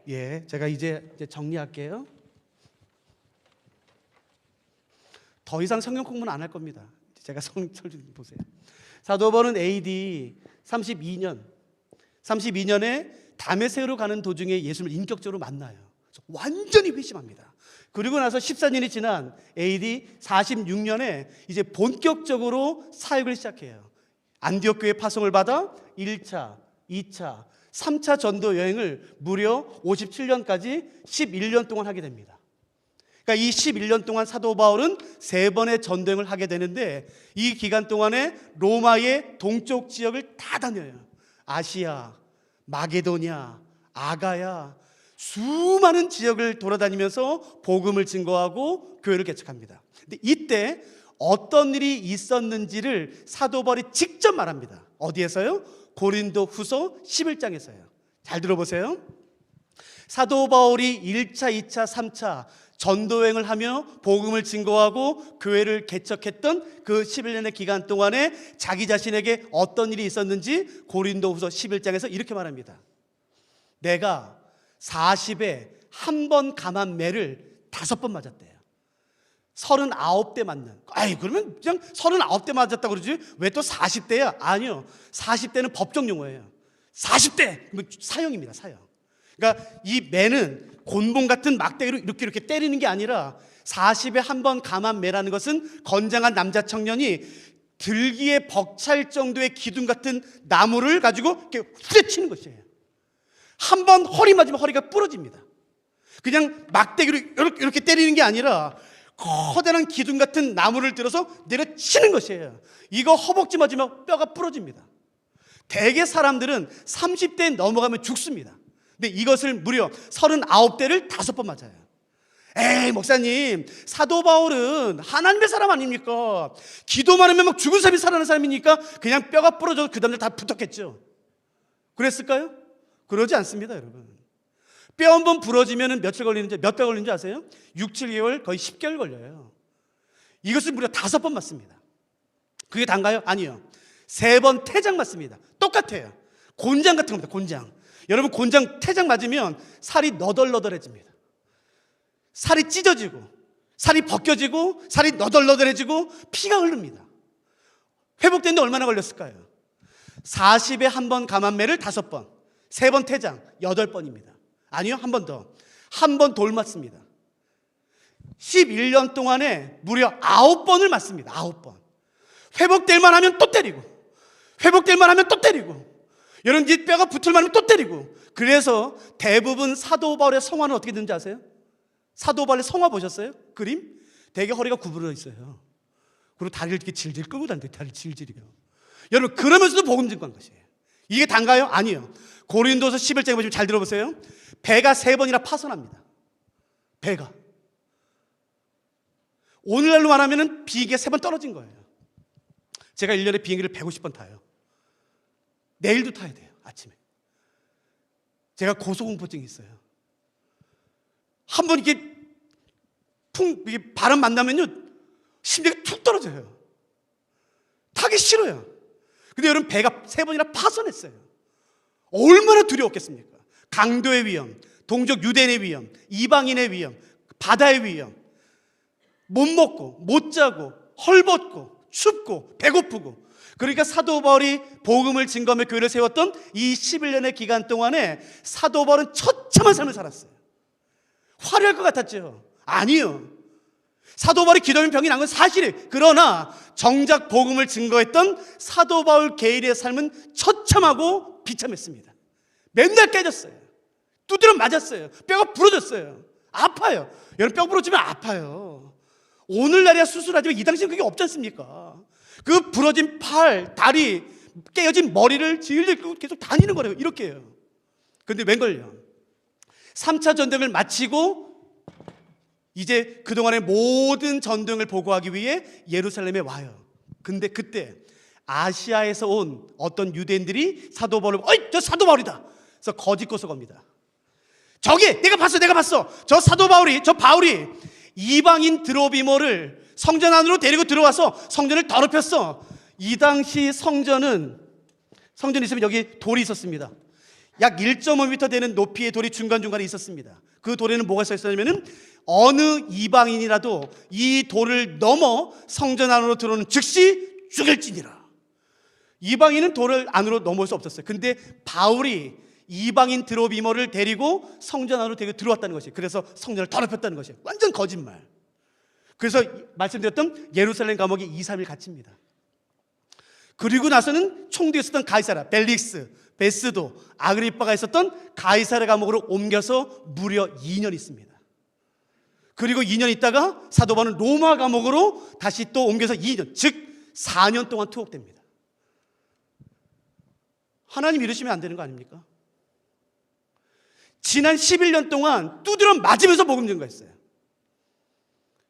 예, 제가 이제 정리할게요. 더 이상 성경 공부는 안 할 겁니다. 제가 설명 보세요. 사도 바울은 AD 32년에 다메섹으로 가는 도중에 예수님을 인격적으로 만나요. 완전히 회심합니다. 그리고 나서 14년이 지난 AD 46년에 이제 본격적으로 사역을 시작해요. 안디옥 교회 파송을 받아 1차, 2차, 3차 전도 여행을 무려 57년까지 11년 동안 하게 됩니다. 그러니까 이 11년 동안 사도 바울은 3번의 전도 여행을 하게 되는데, 이 기간 동안에 로마의 동쪽 지역을 다 다녀요. 아시아, 마게도냐, 아가야, 수많은 지역을 돌아다니면서 복음을 증거하고 교회를 개척합니다. 근데 이때 어떤 일이 있었는지를 사도 바울이 직접 말합니다. 어디에서요? 고린도 후서 11장에서요. 잘 들어보세요. 사도 바울이 1차, 2차, 3차 전도여행을 하며 복음을 증거하고 교회를 개척했던 그 11년의 기간 동안에 자기 자신에게 어떤 일이 있었는지 고린도 후서 11장에서 이렇게 말합니다. 내가 40에 한 번 감한 매를 5번 맞았대요. 39대 맞는. 그러면 그냥 39대 맞았다고 그러지 왜 또 40대야? 아니요, 40대는 법정 용어예요. 40대 사형입니다, 사형. 그러니까 이 매는 곤봉 같은 막대기로 이렇게 때리는 게 아니라 40에 한 번 감한 매라는 것은 건장한 남자 청년이 들기에 벅찰 정도의 기둥 같은 나무를 가지고 이렇게 후려치는 것이에요. 한 번 허리 맞으면 허리가 부러집니다. 그냥 막대기로 이렇게 때리는 게 아니라 커다란 기둥 같은 나무를 들어서 내려치는 것이에요. 이거 허벅지 맞으면 뼈가 부러집니다. 대개 사람들은 30대 넘어가면 죽습니다. 근데 이것을 무려 39대를 5번 맞아요. 에이, 목사님, 사도 바울은 하나님의 사람 아닙니까? 기도만 하면 막 죽은 사람이 살아나는 사람이니까 그냥 뼈가 부러져도 그 다음날 다 붙었겠죠. 그랬을까요? 그러지 않습니다, 여러분. 뼈 한 번 부러지면 며칠 걸리는지, 몇 달 걸리는지 아세요? 6, 7개월, 거의 10개월 걸려요. 이것을 무려 5번 맞습니다. 그게 단가요? 아니요. 3번 태장 맞습니다. 똑같아요. 곤장 같은 겁니다, 곤장. 여러분, 곤장 태장 맞으면 살이 너덜너덜해집니다. 살이 찢어지고, 살이 벗겨지고, 살이 너덜너덜해지고, 피가 흐릅니다. 회복되는데 얼마나 걸렸을까요? 40에 한 번 감한 매를 5번, 3번 태장 8번입니다. 아니요, 한 번 더. 한 번 돌 맞습니다. 11년 동안에 무려 9번을 맞습니다. 9번. 회복될만 하면 또 때리고, 회복될만 하면 또 때리고, 여러분, 이 뼈가 붙을만 하면 또 때리고. 그래서 대부분 사도 바울의 성화는 어떻게 되는지 아세요? 사도 바울의 성화 보셨어요? 그림? 되게 허리가 구부러져 있어요. 그리고 다리를 이렇게 질질 끌고 다니는데, 다리를 질질이요. 여러분, 그러면서도 복음 증거한 것이에요. 이게 단가요? 아니요. 고린도서 11장에 보시면 잘 들어보세요. 배가 3번이나 파손합니다. 배가. 오늘날로 말하면 비행기가 3번 떨어진 거예요. 제가 1년에 비행기를 150번 타요. 내일도 타야 돼요, 아침에. 제가 고소공포증이 있어요. 한번 이렇게 이게 바람 만나면요, 심장이 툭 떨어져요. 타기 싫어요. 근데 여러분, 배가 3번이나 파손했어요. 얼마나 두려웠겠습니까? 강도의 위험, 동족 유대인의 위험, 이방인의 위험, 바다의 위험, 못 먹고 못 자고 헐벗고 춥고 배고프고. 그러니까 사도 바울이 복음을 증거하며 교회를 세웠던 이 11년의 기간 동안에 사도 바울은 처참한 삶을 살았어요. 화려할 것 같았죠? 아니요. 사도 바울이 기도하면 병이 난 건 사실이에요. 그러나 정작 복음을 증거했던 사도 바울 개인의 삶은 처참하고 비참했습니다. 맨날 깨졌어요. 두드려 맞았어요. 뼈가 부러졌어요. 아파요. 여러분, 뼈 부러지면 아파요. 오늘날이야 수술하지만 이 당시엔 그게 없지 않습니까? 그 부러진 팔, 다리, 깨어진 머리를 질질 계속 다니는 거래요. 이렇게 해요. 그런데 웬걸요? 3차 전쟁을 마치고 이제 그동안의 모든 전쟁을 보고하기 위해 예루살렘에 와요. 근데 그때 아시아에서 온 어떤 유대인들이 사도 바울을, 어이, 저 사도 바울이다. 그래서 거짓 고소겁니다. 저기 내가 봤어. 저 사도 바울이, 저 바울이 이방인 드로비모를 성전 안으로 데리고 들어와서 성전을 더럽혔어. 이 당시 성전이 있으면 여기 돌이 있었습니다. 약 1.5m 되는 높이의 돌이 중간중간에 있었습니다. 그 돌에는 뭐가 써있었냐면은 어느 이방인이라도 이 돌을 넘어 성전 안으로 들어오는 즉시 죽일지니라. 이방인은 돌을 안으로 넘어올 수 없었어요. 근데 바울이 이방인 드로비모를 데리고 성전 안으로 데리고 들어왔다는 것이, 그래서 성전을 더럽혔다는 것이 완전 거짓말. 그래서 말씀드렸던 예루살렘 감옥에 2, 3일 갇힙니다. 그리고 나서는 총독에 있었던 가이사라, 벨릭스, 베스도, 아그리빠가 있었던 가이사라 감옥으로 옮겨서 무려 2년 있습니다. 그리고 2년 있다가 사도 바울은 로마 감옥으로 다시 또 옮겨서 2년, 즉 4년 동안 투옥됩니다. 하나님 이러시면 안 되는 거 아닙니까? 지난 11년 동안 두드려 맞으면서 복음 증거했어요.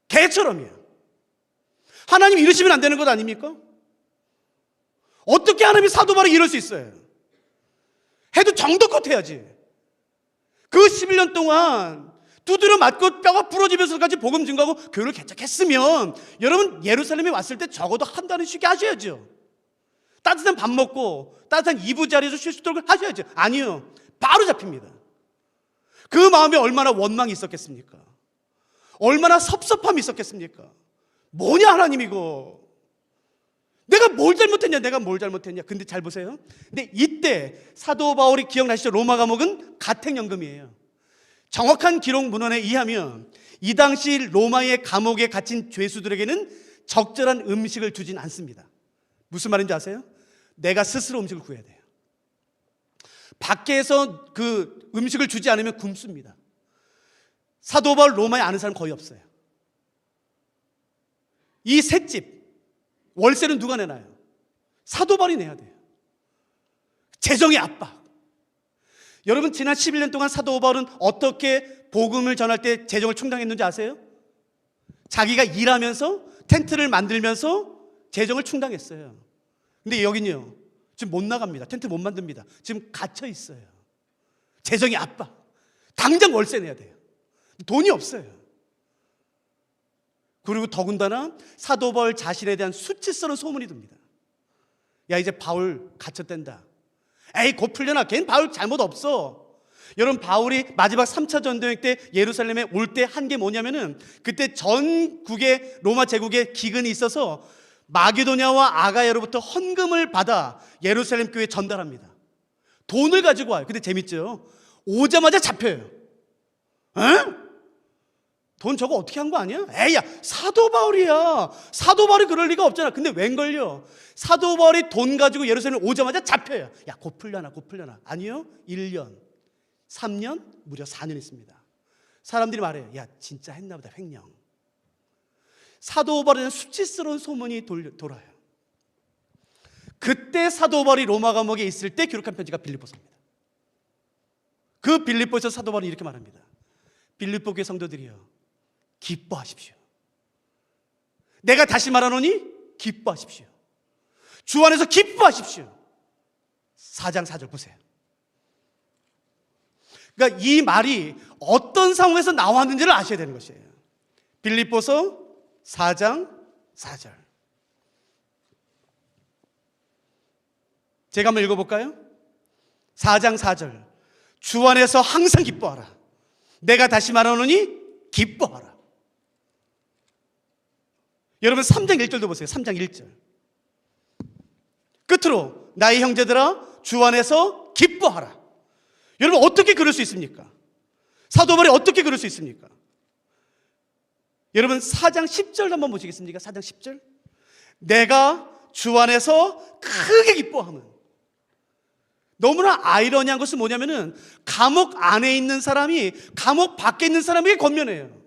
개처럼이에요. 하나님 이러시면 안 되는 것 아닙니까? 어떻게 하나님이 사도 바울이 이럴 수 있어요? 해도 정도껏 해야지. 그 11년 동안 두드려 맞고 뼈가 부러지면서까지 복음 증거하고 교회를 개척했으면 여러분 예루살렘에 왔을 때 적어도 한 달은 쉬게 하셔야죠. 따뜻한 밥 먹고 따뜻한 이부자리에서 쉴 수 있도록 하셔야죠. 아니요. 바로 잡힙니다. 그 마음에 얼마나 원망이 있었겠습니까? 얼마나 섭섭함이 있었겠습니까? 뭐냐 하나님 이거. 내가 뭘 잘못했냐. 근데 잘 보세요. 근데 이때 사도 바울이 기억나시죠? 로마 감옥은 가택연금이에요. 정확한 기록 문헌에 의하면 이 당시 로마의 감옥에 갇힌 죄수들에게는 적절한 음식을 주진 않습니다. 무슨 말인지 아세요? 내가 스스로 음식을 구해야 돼요. 밖에서 그 음식을 주지 않으면 굶습니다. 사도 바울 로마에 아는 사람 거의 없어요. 이 셋집 월세는 누가 내나요? 사도 바울이 내야 돼요. 재정의 압박. 여러분 지난 11년 동안 사도 바울은 어떻게 복음을 전할 때 재정을 충당했는지 아세요? 자기가 일하면서 텐트를 만들면서 재정을 충당했어요. 근데 여긴요, 지금 못 나갑니다. 텐트 못 만듭니다. 지금 갇혀 있어요. 재정의 압박. 당장 월세 내야 돼요. 돈이 없어요. 그리고 더군다나 사도 바울 자신에 대한 수치스러운 소문이 듭니다. 야, 이제 바울 갇혔댄다. 에이, 곧 풀려나. 걔는 바울 잘못 없어. 여러분, 바울이 마지막 3차 전도행 때 예루살렘에 올 때 한 게 뭐냐면은 그때 전국의 로마 제국에 기근이 있어서 마게도냐와 아가야로부터 헌금을 받아 예루살렘 교회에 전달합니다. 돈을 가지고 와요. 근데 재밌죠? 오자마자 잡혀요. 응? 돈 저거 어떻게 한 거 아니야? 에이야, 사도 바울이야. 사도 바울이 그럴 리가 없잖아. 근데 웬걸요? 사도 바울이 돈 가지고 예루살렘 오자마자 잡혀요. 야, 곧 풀려나. 아니요. 1년, 3년, 무려 4년 있습니다. 사람들이 말해요. 야, 진짜 했나 보다, 횡령. 사도 바울에 대한 수치스러운 소문이 돌아요. 그때 사도 바울이 로마 감옥에 있을 때 기록한 편지가 빌립보서입니다. 그 빌립보에서 사도 바울이 이렇게 말합니다. 빌립보 교회 성도들이여, 기뻐하십시오. 내가 다시 말하노니 기뻐하십시오. 주 안에서 기뻐하십시오. 4장 4절 보세요. 그러니까 이 말이 어떤 상황에서 나왔는지를 아셔야 되는 것이에요. 빌립보서 4장 4절. 제가 한번 읽어볼까요? 4장 4절. 주 안에서 항상 기뻐하라. 내가 다시 말하노니 기뻐하라. 여러분 3장 1절도 보세요. 3장 1절. 끝으로 나의 형제들아 주 안에서 기뻐하라. 여러분 어떻게 그럴 수 있습니까? 사도 바울이 어떻게 그럴 수 있습니까? 여러분 4장 10절 한번 보시겠습니까? 4장 10절. 내가 주 안에서 크게 기뻐함은. 너무나 아이러니한 것은 뭐냐면은 감옥 안에 있는 사람이 감옥 밖에 있는 사람에게 권면해요.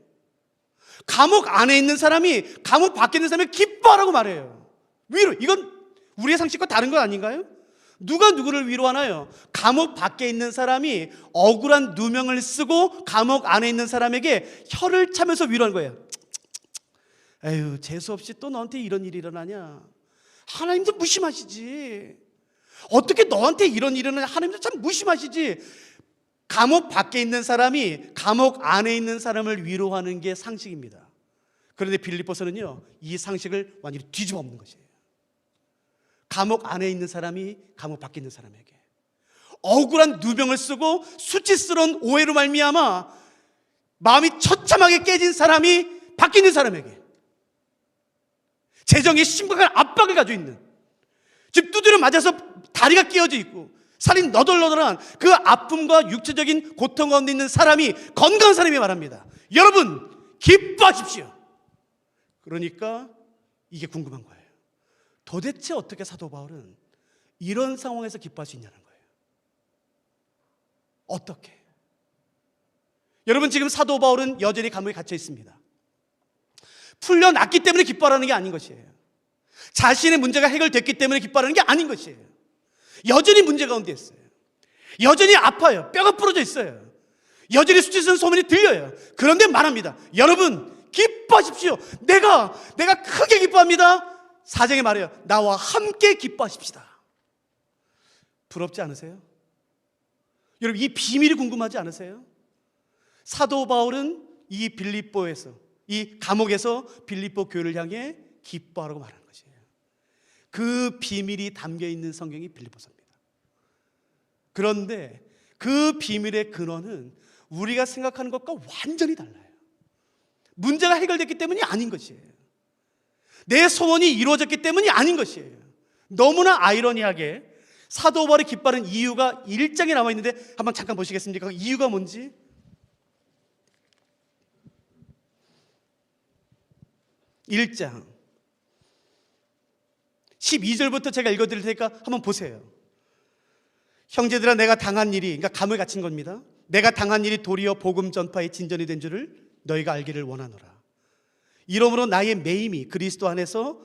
감옥 안에 있는 사람이 감옥 밖에 있는 사람에게 기뻐하라고 말해요. 위로. 이건 우리의 상식과 다른 거 아닌가요? 누가 누구를 위로하나요? 감옥 밖에 있는 사람이 억울한 누명을 쓰고 감옥 안에 있는 사람에게 혀를 차면서 위로하는 거예요. 에휴, 재수없이 또 너한테 이런 일이 일어나냐? 하나님도 무심하시지. 어떻게 너한테 이런 일이 일어나냐? 하나님도 참 무심하시지. 감옥 밖에 있는 사람이 감옥 안에 있는 사람을 위로하는 게 상식입니다. 그런데 빌립보서는요, 이 상식을 완전히 뒤집어 엎는 것이에요. 감옥 안에 있는 사람이 감옥 밖에 있는 사람에게 억울한 누명을 쓰고 수치스러운 오해로 말미암아 마음이 처참하게 깨진 사람이 밖에 있는 사람에게 재정에 심각한 압박을 가지고 있는, 지금 두드려 맞아서 다리가 깨어져 있고 살이 너덜너덜한 그 아픔과 육체적인 고통 가운데 있는 사람이, 건강한 사람이 말합니다. 여러분 기뻐하십시오. 그러니까 이게 궁금한 거예요. 도대체 어떻게 사도 바울은 이런 상황에서 기뻐할 수 있냐는 거예요. 어떻게? 여러분 지금 사도 바울은 여전히 감옥에 갇혀 있습니다. 풀려났기 때문에 기뻐하라는 게 아닌 것이에요. 자신의 문제가 해결됐기 때문에 기뻐하라는 게 아닌 것이에요. 여전히 문제 가운데 있어요. 여전히 아파요. 뼈가 부러져 있어요. 여전히 수치스러운 소문이 들려요. 그런데 말합니다. 여러분 기뻐하십시오. 내가 크게 기뻐합니다. 4장에 말해요. 나와 함께 기뻐하십시다. 부럽지 않으세요? 여러분 이 비밀이 궁금하지 않으세요? 사도 바울은 이 빌립보에서, 이 감옥에서 빌립보 교회를 향해 기뻐하라고 말하는 것이에요. 그 비밀이 담겨있는 성경이 빌립보서입니다. 그런데 그 비밀의 근원은 우리가 생각하는 것과 완전히 달라요. 문제가 해결됐기 때문이 아닌 것이에요. 내 소원이 이루어졌기 때문이 아닌 것이에요. 너무나 아이러니하게 사도 바울이 기뻐하는 이유가 1장에 나와 있는데 한번 잠깐 보시겠습니까? 그 이유가 뭔지. 1장 12절부터 제가 읽어드릴 테니까 한번 보세요. 형제들아 내가 당한 일이, 그러니까 감옥에 갇힌 겁니다. 내가 당한 일이 도리어 복음 전파의 진전이 된 줄을 너희가 알기를 원하노라. 이러므로 나의 매임이 그리스도 안에서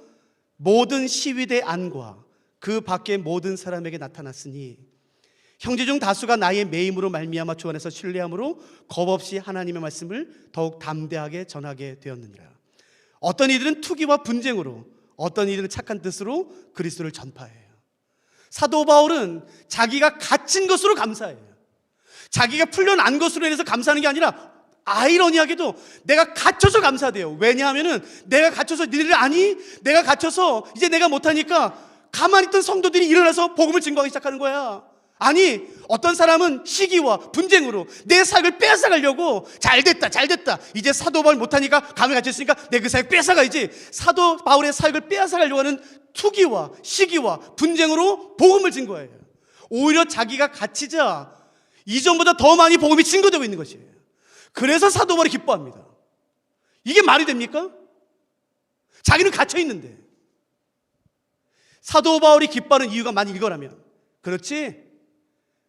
모든 시위대 안과 그 밖의 모든 사람에게 나타났으니 형제 중 다수가 나의 매임으로 말미암아 주 안에서 신뢰함으로 겁없이 하나님의 말씀을 더욱 담대하게 전하게 되었느니라. 어떤 이들은 투기와 분쟁으로, 어떤 이들은 착한 뜻으로 그리스도를 전파해요. 사도 바울은 자기가 갇힌 것으로 감사해요. 자기가 풀려난 것으로 인해서 감사하는 게 아니라 아이러니하게도 내가 갇혀서 감사돼요. 왜냐하면은 내가 갇혀서 니들 아니? 내가 갇혀서 이제 내가 못하니까 가만히 있던 성도들이 일어나서 복음을 증거하기 시작하는 거야. 아니 어떤 사람은 시기와 분쟁으로 내 사역을 뺏어가려고 잘됐다 이제 사도 바울 못하니까 감옥에 갇혔으니까 내 그 사역 뺏어가야지. 사도 바울의 사역을 뺏어가려고 하는 투기와 시기와 분쟁으로 복음을 증거해요. 오히려 자기가 갇히자 이전보다 더 많이 복음이 증거되고 있는 것이에요. 그래서 사도 바울이 기뻐합니다. 이게 말이 됩니까? 자기는 갇혀 있는데. 사도 바울이 기뻐하는 이유가 만약 이거라면, 그렇지?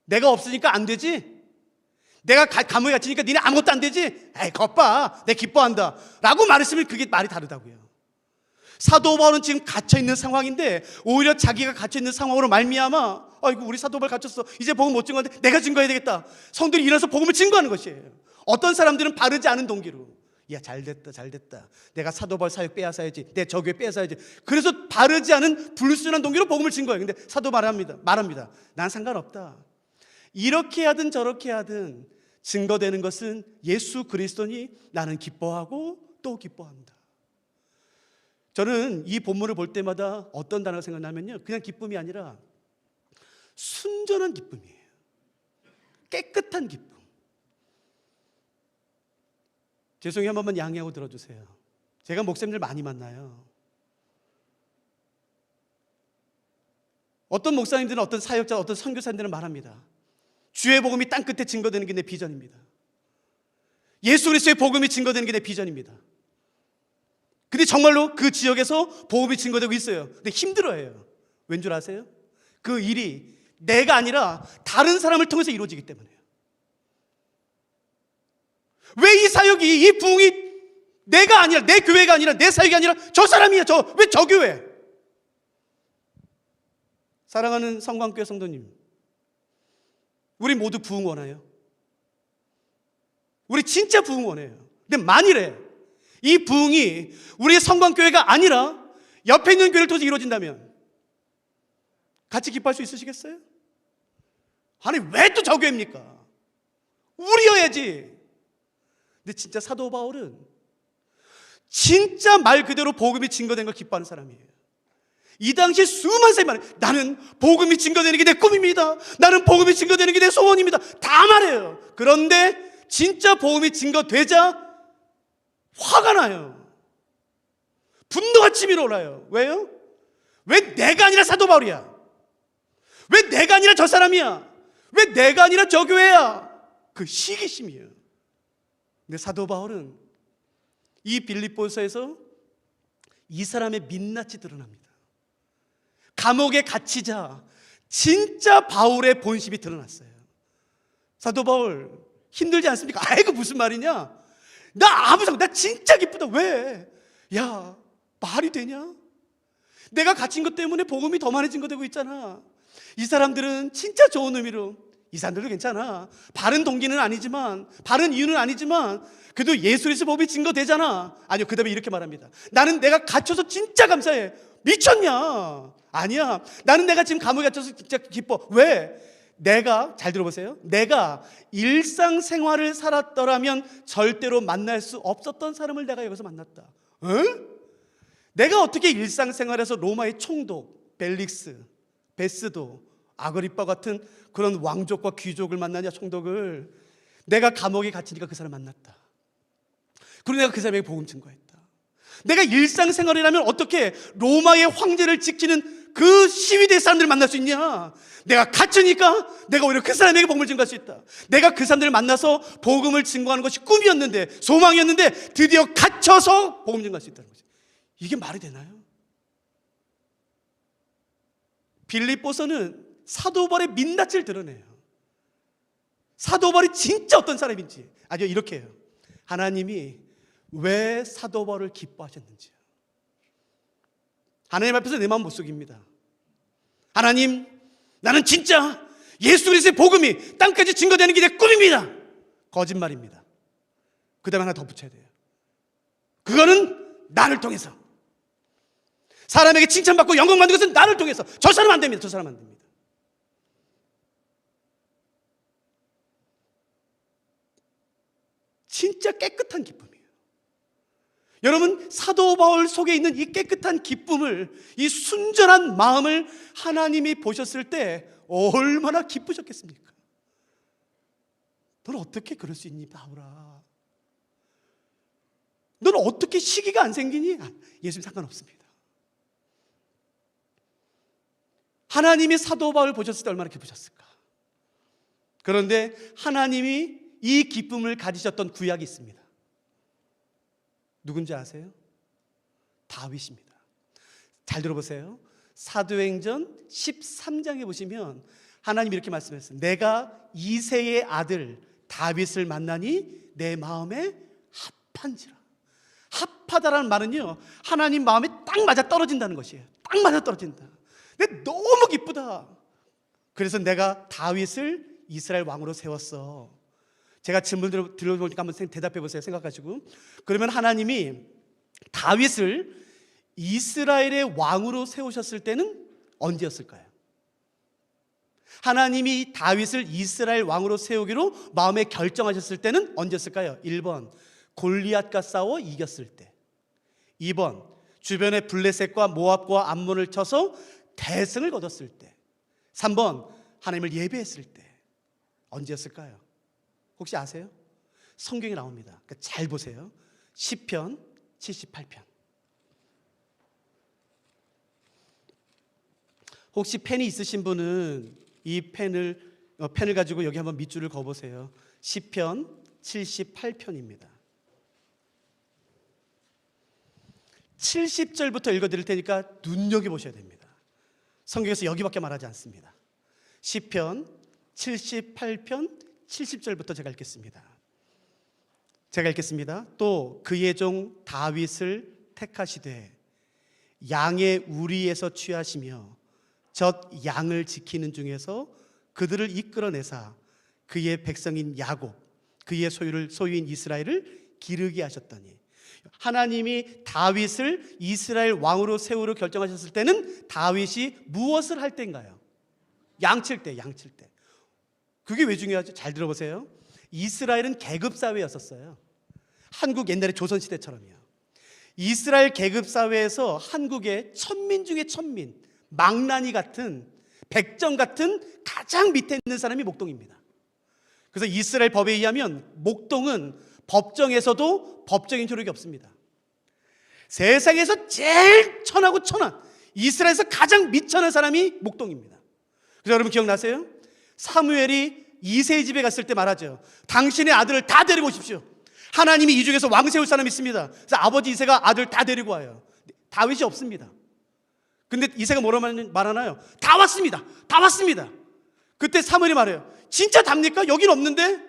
내가 없으니까 안 되지? 내가 감옥에 갇히니까 니네 아무것도 안 되지? 에이 겉봐, 내가 기뻐한다 라고 말했으면 그게 말이 다르다고요. 사도 바울은 지금 갇혀있는 상황인데 오히려 자기가 갇혀있는 상황으로 말미암아 아이고 우리 사도 바울 갇혔어, 이제 복음 못 증거하는데 내가 증거해야 되겠다. 성들이 일어나서 복음을 증거하는 것이에요. 어떤 사람들은 바르지 않은 동기로, 야 잘됐다 내가 사도 바울 사역 빼앗아야지, 내 저교회 빼앗아야지. 그래서 바르지 않은 불순한 동기로 복음을 증거해요. 근데 사도 말합니다. 난 상관없다. 이렇게 하든 저렇게 하든 증거되는 것은 예수 그리스도니 나는 기뻐하고 또 기뻐한다. 저는 이 본문을 볼 때마다 어떤 단어가 생각나면요, 그냥 기쁨이 아니라 순전한 기쁨이에요. 깨끗한 기쁨. 죄송해요, 한 번만 양해하고 들어주세요. 제가 목사님들 많이 만나요. 어떤 목사님들은, 어떤 사역자, 어떤 선교사님들은 말합니다. 주의 복음이 땅끝에 증거되는 게 내 비전입니다. 예수 그리스도의 복음이 증거되는 게 내 비전입니다. 근데 정말로 그 지역에서 복음이 증거되고 있어요. 근데 힘들어해요. 왠 줄 아세요? 그 일이 내가 아니라 다른 사람을 통해서 이루어지기 때문에요. 왜 이 사역이, 이 부흥이 내가 아니라, 내 교회가 아니라, 내 사역이 아니라 저 사람이야. 왜 저 교회? 사랑하는 성광교회 성도님, 우리 모두 부흥 원해요. 우리 진짜 부흥 원해요. 근데 만일에 이 부흥이 우리의 성광교회가 아니라 옆에 있는 교회를 통해서 이루어진다면 같이 기뻐할 수 있으시겠어요? 아니, 왜 또 저 교회입니까? 우리여야지. 근데 진짜 사도 바울은 진짜 말 그대로 복음이 증거된 걸 기뻐하는 사람이에요. 이 당시에 수많은 사람이 말해요. 나는 복음이 증거되는 게 내 꿈입니다. 나는 복음이 증거되는 게 내 소원입니다. 다 말해요. 그런데 진짜 복음이 증거되자 화가 나요. 분노가 치밀어 올라요. 왜요? 왜 내가 아니라 사도 바울이야? 왜 내가 아니라 저 사람이야? 왜 내가 아니라 저 교회야? 그 시기심이에요. 근데 사도 바울은 이 빌립보서에서 이 사람의 민낯이 드러납니다. 감옥에 갇히자 진짜 바울의 본심이 드러났어요. 사도 바울 힘들지 않습니까? 아이고 무슨 말이냐? 나 진짜 기쁘다. 왜? 야, 말이 되냐? 내가 갇힌 것 때문에 복음이 더 많이 증거되고 있잖아. 이 사람들은 진짜 좋은 의미로, 이 사람들도 괜찮아. 바른 동기는 아니지만, 바른 이유는 아니지만 그래도 예수 그리스도 복음이 증거되잖아. 아니요, 그 다음에 이렇게 말합니다. 나는 내가 갇혀서 진짜 감사해. 미쳤냐? 아니야. 나는 내가 지금 감옥에 갇혀서 진짜 기뻐. 왜? 내가, 잘 들어보세요, 내가 일상생활을 살았더라면 절대로 만날 수 없었던 사람을 내가 여기서 만났다. 내가 어떻게 일상생활에서 로마의 총독 벨릭스, 베스도, 아그리빠 같은 그런 왕족과 귀족을 만나냐, 총독을. 내가 감옥에 갇히니까 그 사람 만났다. 그리고 내가 그 사람에게 복음 증거했다. 내가 일상생활이라면 어떻게 로마의 황제를 지키는 그 시위대 사람들을 만날 수 있냐? 내가 갇히니까 내가 오히려 그 사람에게 복음을 증거할 수 있다. 내가 그 사람들을 만나서 복음을 증거하는 것이 꿈이었는데, 소망이었는데 드디어 갇혀서 복음 증거할 수 있다는 거죠. 이게 말이 되나요? 빌립보서는 사도 바울의 민낯을 드러내요. 사도 바울이 진짜 어떤 사람인지. 아주 이렇게 해요. 하나님이 왜 사도 바울을 기뻐하셨는지요. 하나님 앞에서 내 마음 못 속입니다. 하나님, 나는 진짜 예수 그리스도의 복음이 땅까지 증거되는 게 내 꿈입니다. 거짓말입니다. 그 다음에 하나 더 붙여야 돼요. 그거는 나를 통해서. 사람에게 칭찬받고 영광받는 것은 나를 통해서. 저 사람 안 됩니다. 저 사람 안 됩니다. 진짜 깨끗한 기쁨이에요. 여러분, 사도 바울 속에 있는 이 깨끗한 기쁨을, 이 순전한 마음을 하나님이 보셨을 때 얼마나 기쁘셨겠습니까? 넌 어떻게 그럴 수 있니, 바울아? 넌 어떻게 시기가 안 생기니? 예수님 상관없습니다. 하나님이 사도 바울 보셨을 때 얼마나 기쁘셨을까? 그런데 하나님이 이 기쁨을 가지셨던 구약이 있습니다. 누군지 아세요? 다윗입니다. 잘 들어보세요. 사도행전 13장에 보시면 하나님이 이렇게 말씀했어요. 내가 이새의 아들 다윗을 만나니 내 마음에 합한지라. 합하다라는 말은요, 하나님 마음에 딱 맞아 떨어진다는 것이에요. 딱 맞아 떨어진다. 근데 너무 기쁘다. 그래서 내가 다윗을 이스라엘 왕으로 세웠어. 제가 질문 들어보니까 한번 대답해 보세요. 생각하시고. 그러면 하나님이 다윗을 이스라엘의 왕으로 세우셨을 때는 언제였을까요? 하나님이 다윗을 이스라엘 왕으로 세우기로 마음에 결정하셨을 때는 언제였을까요? 1번 골리앗과 싸워 이겼을 때, 2번 주변에 블레셋과 모압과 암몬을 쳐서 대승을 거뒀을 때. 3번, 하나님을 예배했을 때. 언제였을까요? 혹시 아세요? 성경에 나옵니다. 그러니까 잘 보세요. 시편 78편. 혹시 펜이 있으신 분은 이 펜을 가지고 여기 한번 밑줄을 그어보세요. 시편 78편입니다. 70절부터 읽어드릴 테니까 눈여겨보셔야 됩니다. 성경에서 여기밖에 말하지 않습니다. 시편 78편 70절부터 제가 읽겠습니다. 또 그의 종 다윗을 택하시되 양의 우리에서 취하시며 젖 양을 지키는 중에서 그들을 이끌어내사 그의 백성인 야곱, 그의 소유인 이스라엘을 기르게 하셨더니. 하나님이 다윗을 이스라엘 왕으로 세우려 결정하셨을 때는 다윗이 무엇을 할 때인가요? 양칠 때. 그게 왜 중요하죠? 잘 들어보세요. 이스라엘은 계급사회였었어요. 한국 옛날에 조선시대처럼요. 이스라엘 계급사회에서 한국의 천민 중에 천민, 망나니 같은, 백정 같은 가장 밑에 있는 사람이 목동입니다. 그래서 이스라엘 법에 의하면 목동은 법정에서도 법적인 효력이 없습니다. 세상에서 제일 천하고 천한, 이스라엘에서 가장 미천한 사람이 목동입니다. 그래서 여러분 기억나세요? 사무엘이 이새의 집에 갔을 때 말하죠. 당신의 아들을 다 데리고 오십시오. 하나님이 이 중에서 왕 세울 사람이 있습니다. 그래서 아버지 이새가 아들 다 데리고 와요. 다윗이 없습니다. 근데 이새가 뭐라고 말하나요? 다 왔습니다. 그때 사무엘이 말해요. 진짜 답니까? 여긴 없는데?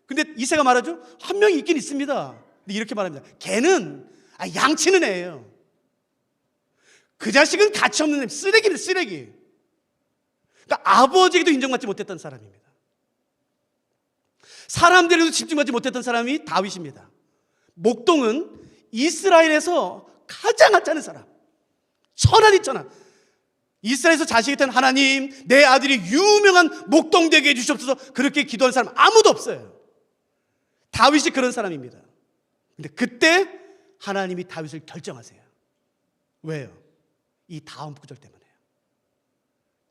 근데 이새가 말하죠. 한 명이 있긴 있습니다. 근데 이렇게 말합니다. 걔는 양치는 애예요. 그 자식은 가치 없는 애, 쓰레기는 쓰레기. 그러니까 아버지에게도 인정받지 못했던 사람입니다. 사람들에게도 집중받지 못했던 사람이 다윗입니다. 목동은 이스라엘에서 가장 하찮은 사람, 천하디 천하. 이스라엘에서 자식이 하나님, 내 아들이 유명한 목동 되게 해주시옵소서, 그렇게 기도하는 사람 아무도 없어요. 다윗이 그런 사람입니다. 근데 그때 하나님이 다윗을 결정하세요. 왜요? 이 다음 구절 때문에요.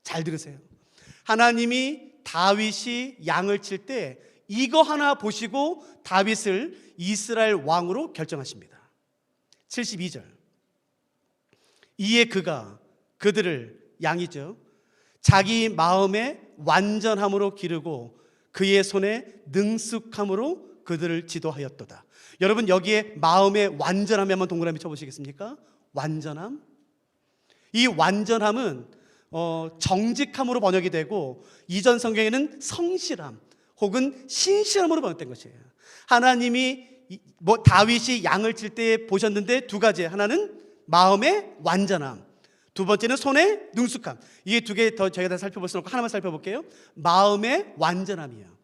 잘 들으세요. 하나님이 다윗이 양을 칠 때 이거 하나 보시고 다윗을 이스라엘 왕으로 결정하십니다. 72절. 이에 그가 그들을, 양이죠, 자기 마음의 완전함으로 기르고 그의 손에 능숙함으로 그들을 지도하였도다. 여러분 여기에 마음의 완전함에 한번 동그라미 쳐보시겠습니까? 완전함. 이 완전함은 정직함으로 번역이 되고 이전 성경에는 성실함 혹은 신실함으로 번역된 것이에요. 하나님이 다윗이 양을 칠 때 보셨는데 두 가지. 하나는 마음의 완전함, 두 번째는 손의 능숙함. 이게 두 개 더 저희가 다 살펴볼 수 없고 하나만 살펴볼게요. 마음의 완전함이에요.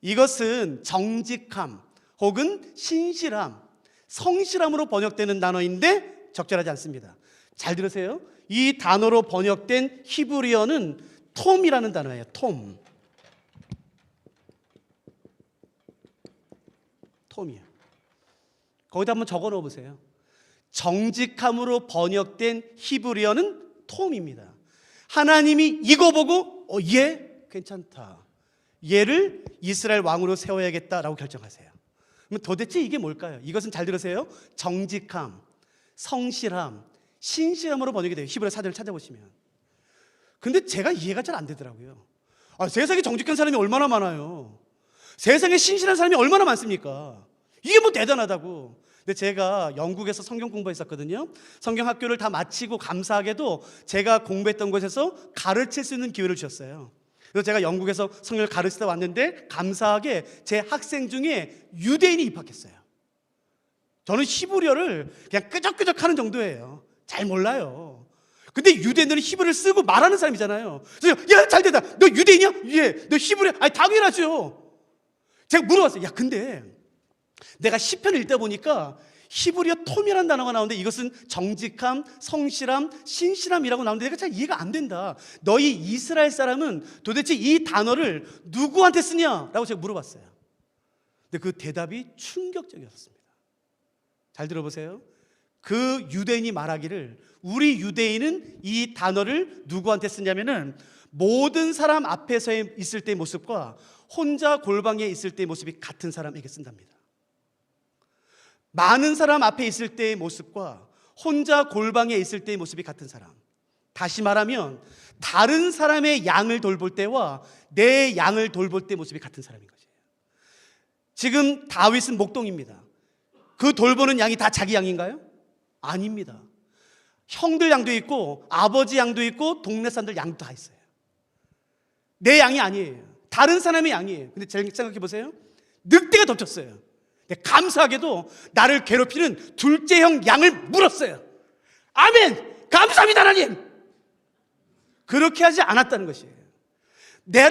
이것은 정직함 혹은 신실함, 성실함으로 번역되는 단어인데 적절하지 않습니다. 잘 들으세요. 이 단어로 번역된 히브리어는 톰이라는 단어예요. 톰이에요. 거기다 한번 적어 넣어 보세요. 정직함으로 번역된 히브리어는 톰입니다. 하나님이 이거 보고 얘 괜찮다, 얘를 이스라엘 왕으로 세워야겠다라고 결정하세요. 그럼 도대체 이게 뭘까요? 이것은 잘 들으세요. 정직함, 성실함, 신실함으로 번역이 돼요. 히브리 사전을 찾아보시면. 근데 제가 이해가 잘 안 되더라고요. 세상에 정직한 사람이 얼마나 많아요. 세상에 신실한 사람이 얼마나 많습니까? 이게 뭐 대단하다고. 근데 제가 영국에서 성경 공부했었거든요. 성경 학교를 다 마치고 감사하게도 제가 공부했던 곳에서 가르칠 수 있는 기회를 주셨어요. 그래서 제가 영국에서 성경을 가르치다 왔는데 감사하게 제 학생 중에 유대인이 입학했어요. 저는 히브리어를 그냥 끄적끄적 하는 정도예요. 잘 몰라요. 근데 유대인들은 히브리어를 쓰고 말하는 사람이잖아요. 그래서 야, 잘 됐다. 너 유대인이야? 예. 너 히브리어? 당연하죠. 제가 물어봤어요. 야, 근데 내가 시편을 읽다 보니까 히브리어 톰이라는 단어가 나오는데 이것은 정직함, 성실함, 신실함이라고 나오는데 내가 잘 이해가 안 된다. 너희 이스라엘 사람은 도대체 이 단어를 누구한테 쓰냐? 라고 제가 물어봤어요. 근데 그 대답이 충격적이었습니다. 잘 들어보세요. 그 유대인이 말하기를, 우리 유대인은 이 단어를 누구한테 쓰냐면은 모든 사람 앞에서 있을 때의 모습과 혼자 골방에 있을 때의 모습이 같은 사람에게 쓴답니다. 많은 사람 앞에 있을 때의 모습과 혼자 골방에 있을 때의 모습이 같은 사람. 다시 말하면 다른 사람의 양을 돌볼 때와 내 양을 돌볼 때의 모습이 같은 사람인 거죠. 지금 다윗은 목동입니다. 그 돌보는 양이 다 자기 양인가요? 아닙니다. 형들 양도 있고 아버지 양도 있고 동네 사람들 양도 다 있어요. 내 양이 아니에요. 다른 사람의 양이에요. 근데 잘 생각해 보세요. 늑대가 덮쳤어요. 감사하게도 나를 괴롭히는 둘째 형 양을 물었어요. 아멘! 감사합니다 하나님! 그렇게 하지 않았다는 것이에요.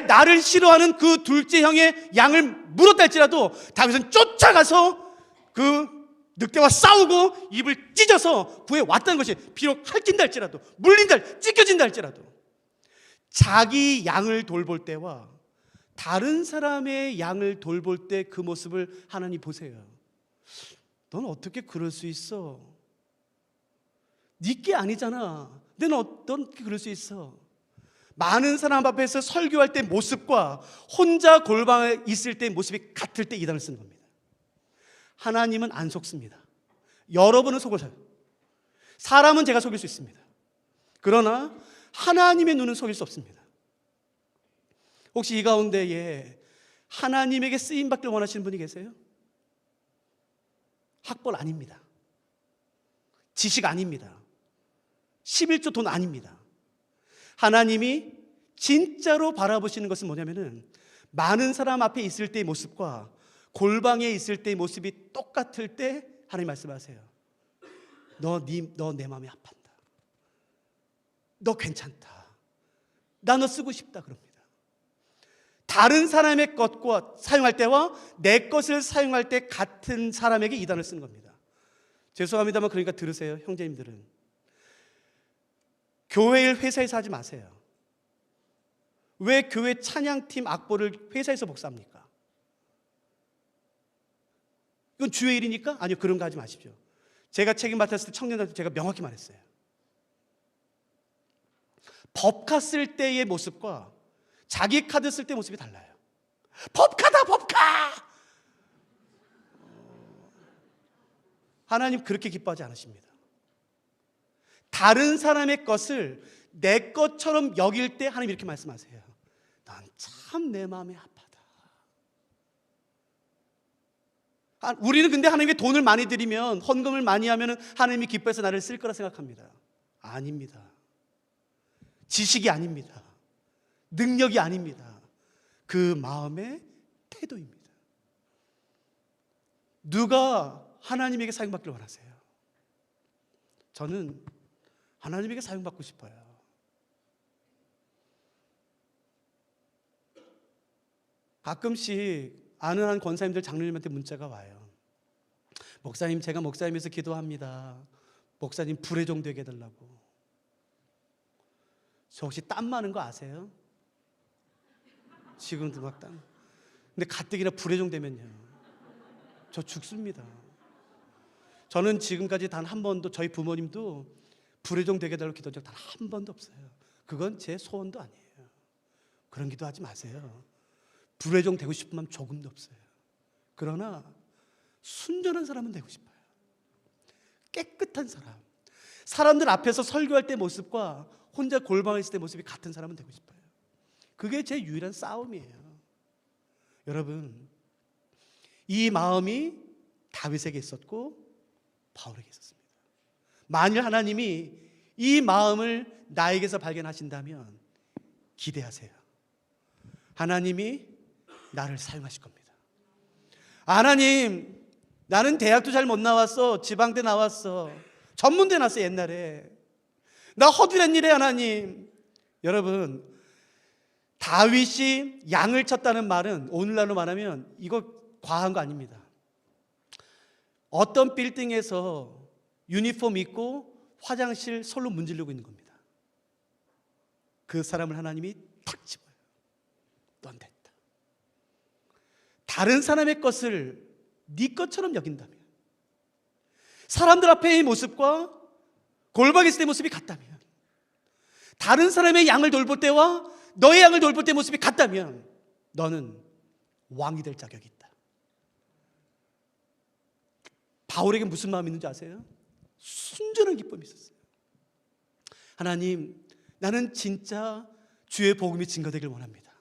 나를 싫어하는 그 둘째 형의 양을 물었다 할지라도 다윗은 쫓아가서 그 늑대와 싸우고 입을 찢어서 구해왔다는 것이, 비록 핥힌다 할지라도, 물린다, 찢겨진다 할지라도 자기 양을 돌볼 때와 다른 사람의 양을 돌볼 때 그 모습을 하나님 보세요. 넌 어떻게 그럴 수 있어? 네 게 아니잖아. 넌 어떻게 그럴 수 있어? 많은 사람 앞에서 설교할 때 모습과 혼자 골방에 있을 때 모습이 같을 때 이 단어를 쓰는 겁니다. 하나님은 안 속습니다. 여러분은 속을 사람은 제가 속일 수 있습니다. 그러나 하나님의 눈은 속일 수 없습니다. 혹시 이 가운데에 하나님에게 쓰임받기를 원하시는 분이 계세요? 학벌 아닙니다. 지식 아닙니다. 11조 돈 아닙니다. 하나님이 진짜로 바라보시는 것은 뭐냐면은 많은 사람 앞에 있을 때의 모습과 골방에 있을 때의 모습이 똑같을 때 하나님 말씀하세요. 너 내 마음이 아팠다. 너 괜찮다. 나 너 쓰고 싶다 그럽니다. 다른 사람의 것과 사용할 때와 내 것을 사용할 때 같은 사람에게 이 단어를 쓰는 겁니다. 죄송합니다만 그러니까 들으세요, 형제님들은. 교회일 회사에서 하지 마세요. 왜 교회 찬양팀 악보를 회사에서 복사합니까? 이건 주의 일이니까? 아니요, 그런 거 하지 마십시오. 제가 책임 맡았을 때 청년한테 제가 명확히 말했어요. 법카 쓸 때의 모습과 자기 카드 쓸 때 모습이 달라요. 법카다, 법카! 하나님 그렇게 기뻐하지 않으십니다. 다른 사람의 것을 내 것처럼 여길 때 하나님 이렇게 말씀하세요. 난 참 내 마음이 아파다. 우리는 근데 하나님께 돈을 많이 드리면, 헌금을 많이 하면 하나님이 기뻐해서 나를 쓸 거라 생각합니다. 아닙니다. 지식이 아닙니다. 능력이 아닙니다. 그 마음의 태도입니다. 누가 하나님에게 사용받기를 원하세요? 저는 하나님에게 사용받고 싶어요. 가끔씩 아는 한 권사님들, 장로님한테 문자가 와요. 목사님, 제가 목사님에서 기도합니다. 목사님 불의 종 되게 해달라고. 저 혹시 땀 많은 거 아세요? 지금도 막 땀. 근데 가뜩이나 불의 종 되면요, 저 죽습니다. 저는 지금까지 단 한 번도, 저희 부모님도 불의 종 되게 해달라고 기도한 적 단 한 번도 없어요. 그건 제 소원도 아니에요. 그런 기도하지 마세요. 불의 종 되고 싶은 마음 조금도 없어요. 그러나 순전한 사람은 되고 싶어요. 깨끗한 사람, 사람들 앞에서 설교할 때 모습과 혼자 골방에 있을 때 모습이 같은 사람은 되고 싶어요. 그게 제 유일한 싸움이에요. 여러분, 이 마음이 다윗에게 있었고 바울에게 있었습니다. 만일 하나님이 이 마음을 나에게서 발견하신다면 기대하세요. 하나님이 나를 사용하실 겁니다. 하나님, 나는 대학도 잘 못 나왔어. 지방대 나왔어. 전문대 나왔어 옛날에. 나 허술한 일에 하나님. 여러분, 다윗이 양을 쳤다는 말은 오늘날로 말하면 이거 과한 거 아닙니다. 어떤 빌딩에서 유니폼 입고 화장실 솔로 문지르고 있는 겁니다. 그 사람을 하나님이 탁 집어요. 넌 됐다. 다른 사람의 것을 네 것처럼 여긴다면, 사람들 앞에의 모습과 골방에 있을 때 모습이 같다면, 다른 사람의 양을 돌볼 때와 너의 양을 돌볼 때 모습이 같다면 너는 왕이 될 자격이 있다. 바울에게 무슨 마음이 있는지 아세요? 순전한 기쁨이 있었어요. 하나님, 나는 진짜 주의 복음이 증거되길 원합니다.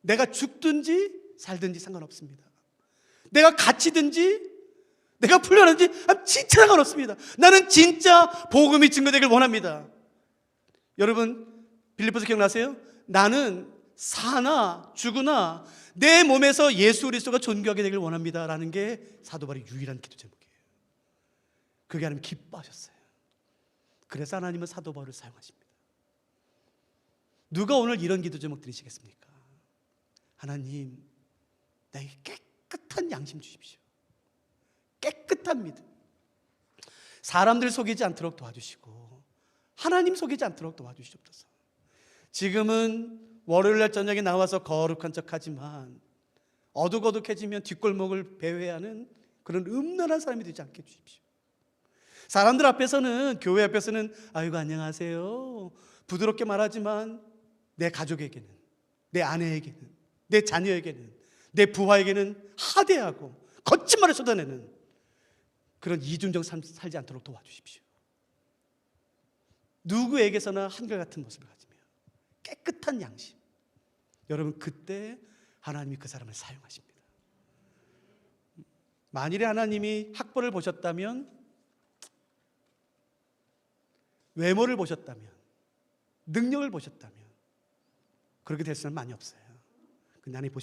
내가 죽든지 살든지 상관없습니다. 내가 갇히든지 내가 풀려나든지 진짜 상관없습니다. 나는 진짜 복음이 증거되길 원합니다. 여러분, 빌립보서 기억나세요? 나는 사나 죽으나 내 몸에서 예수 그리스도가 존귀하게 되길 원합니다 라는 게 사도 바울의 유일한 기도 제목이에요. 그게 하나님 기뻐하셨어요. 그래서 하나님은 사도 바울을 사용하십니다. 누가 오늘 이런 기도 제목 드리시겠습니까? 하나님, 나에게 깨끗한 양심 주십시오. 깨끗한 믿음. 사람들 속이지 않도록 도와주시고 하나님 속이지 않도록 도와주시옵소서. 지금은 월요일날 저녁에 나와서 거룩한 척하지만 어둑어둑해지면 뒷골목을 배회하는 그런 음란한 사람이 되지 않게 해주십시오. 사람들 앞에서는, 교회 앞에서는 아이고 안녕하세요 부드럽게 말하지만 내 가족에게는, 내 아내에게는, 내 자녀에게는, 내 부하에게는 하대하고 거친 말을 쏟아내는 그런 이중적 삶 살지 않도록 도와주십시오. 누구에게서나 한결같은 모습을 가지며 깨끗한 양심. 여러분, 그때 하나님이 그 사람을 사용하십니다. 만일에 하나님이 학벌을 보셨다면, 외모를 보셨다면, 능력을 보셨다면 그렇게 될 수는 많이 없어요. 근데 하나님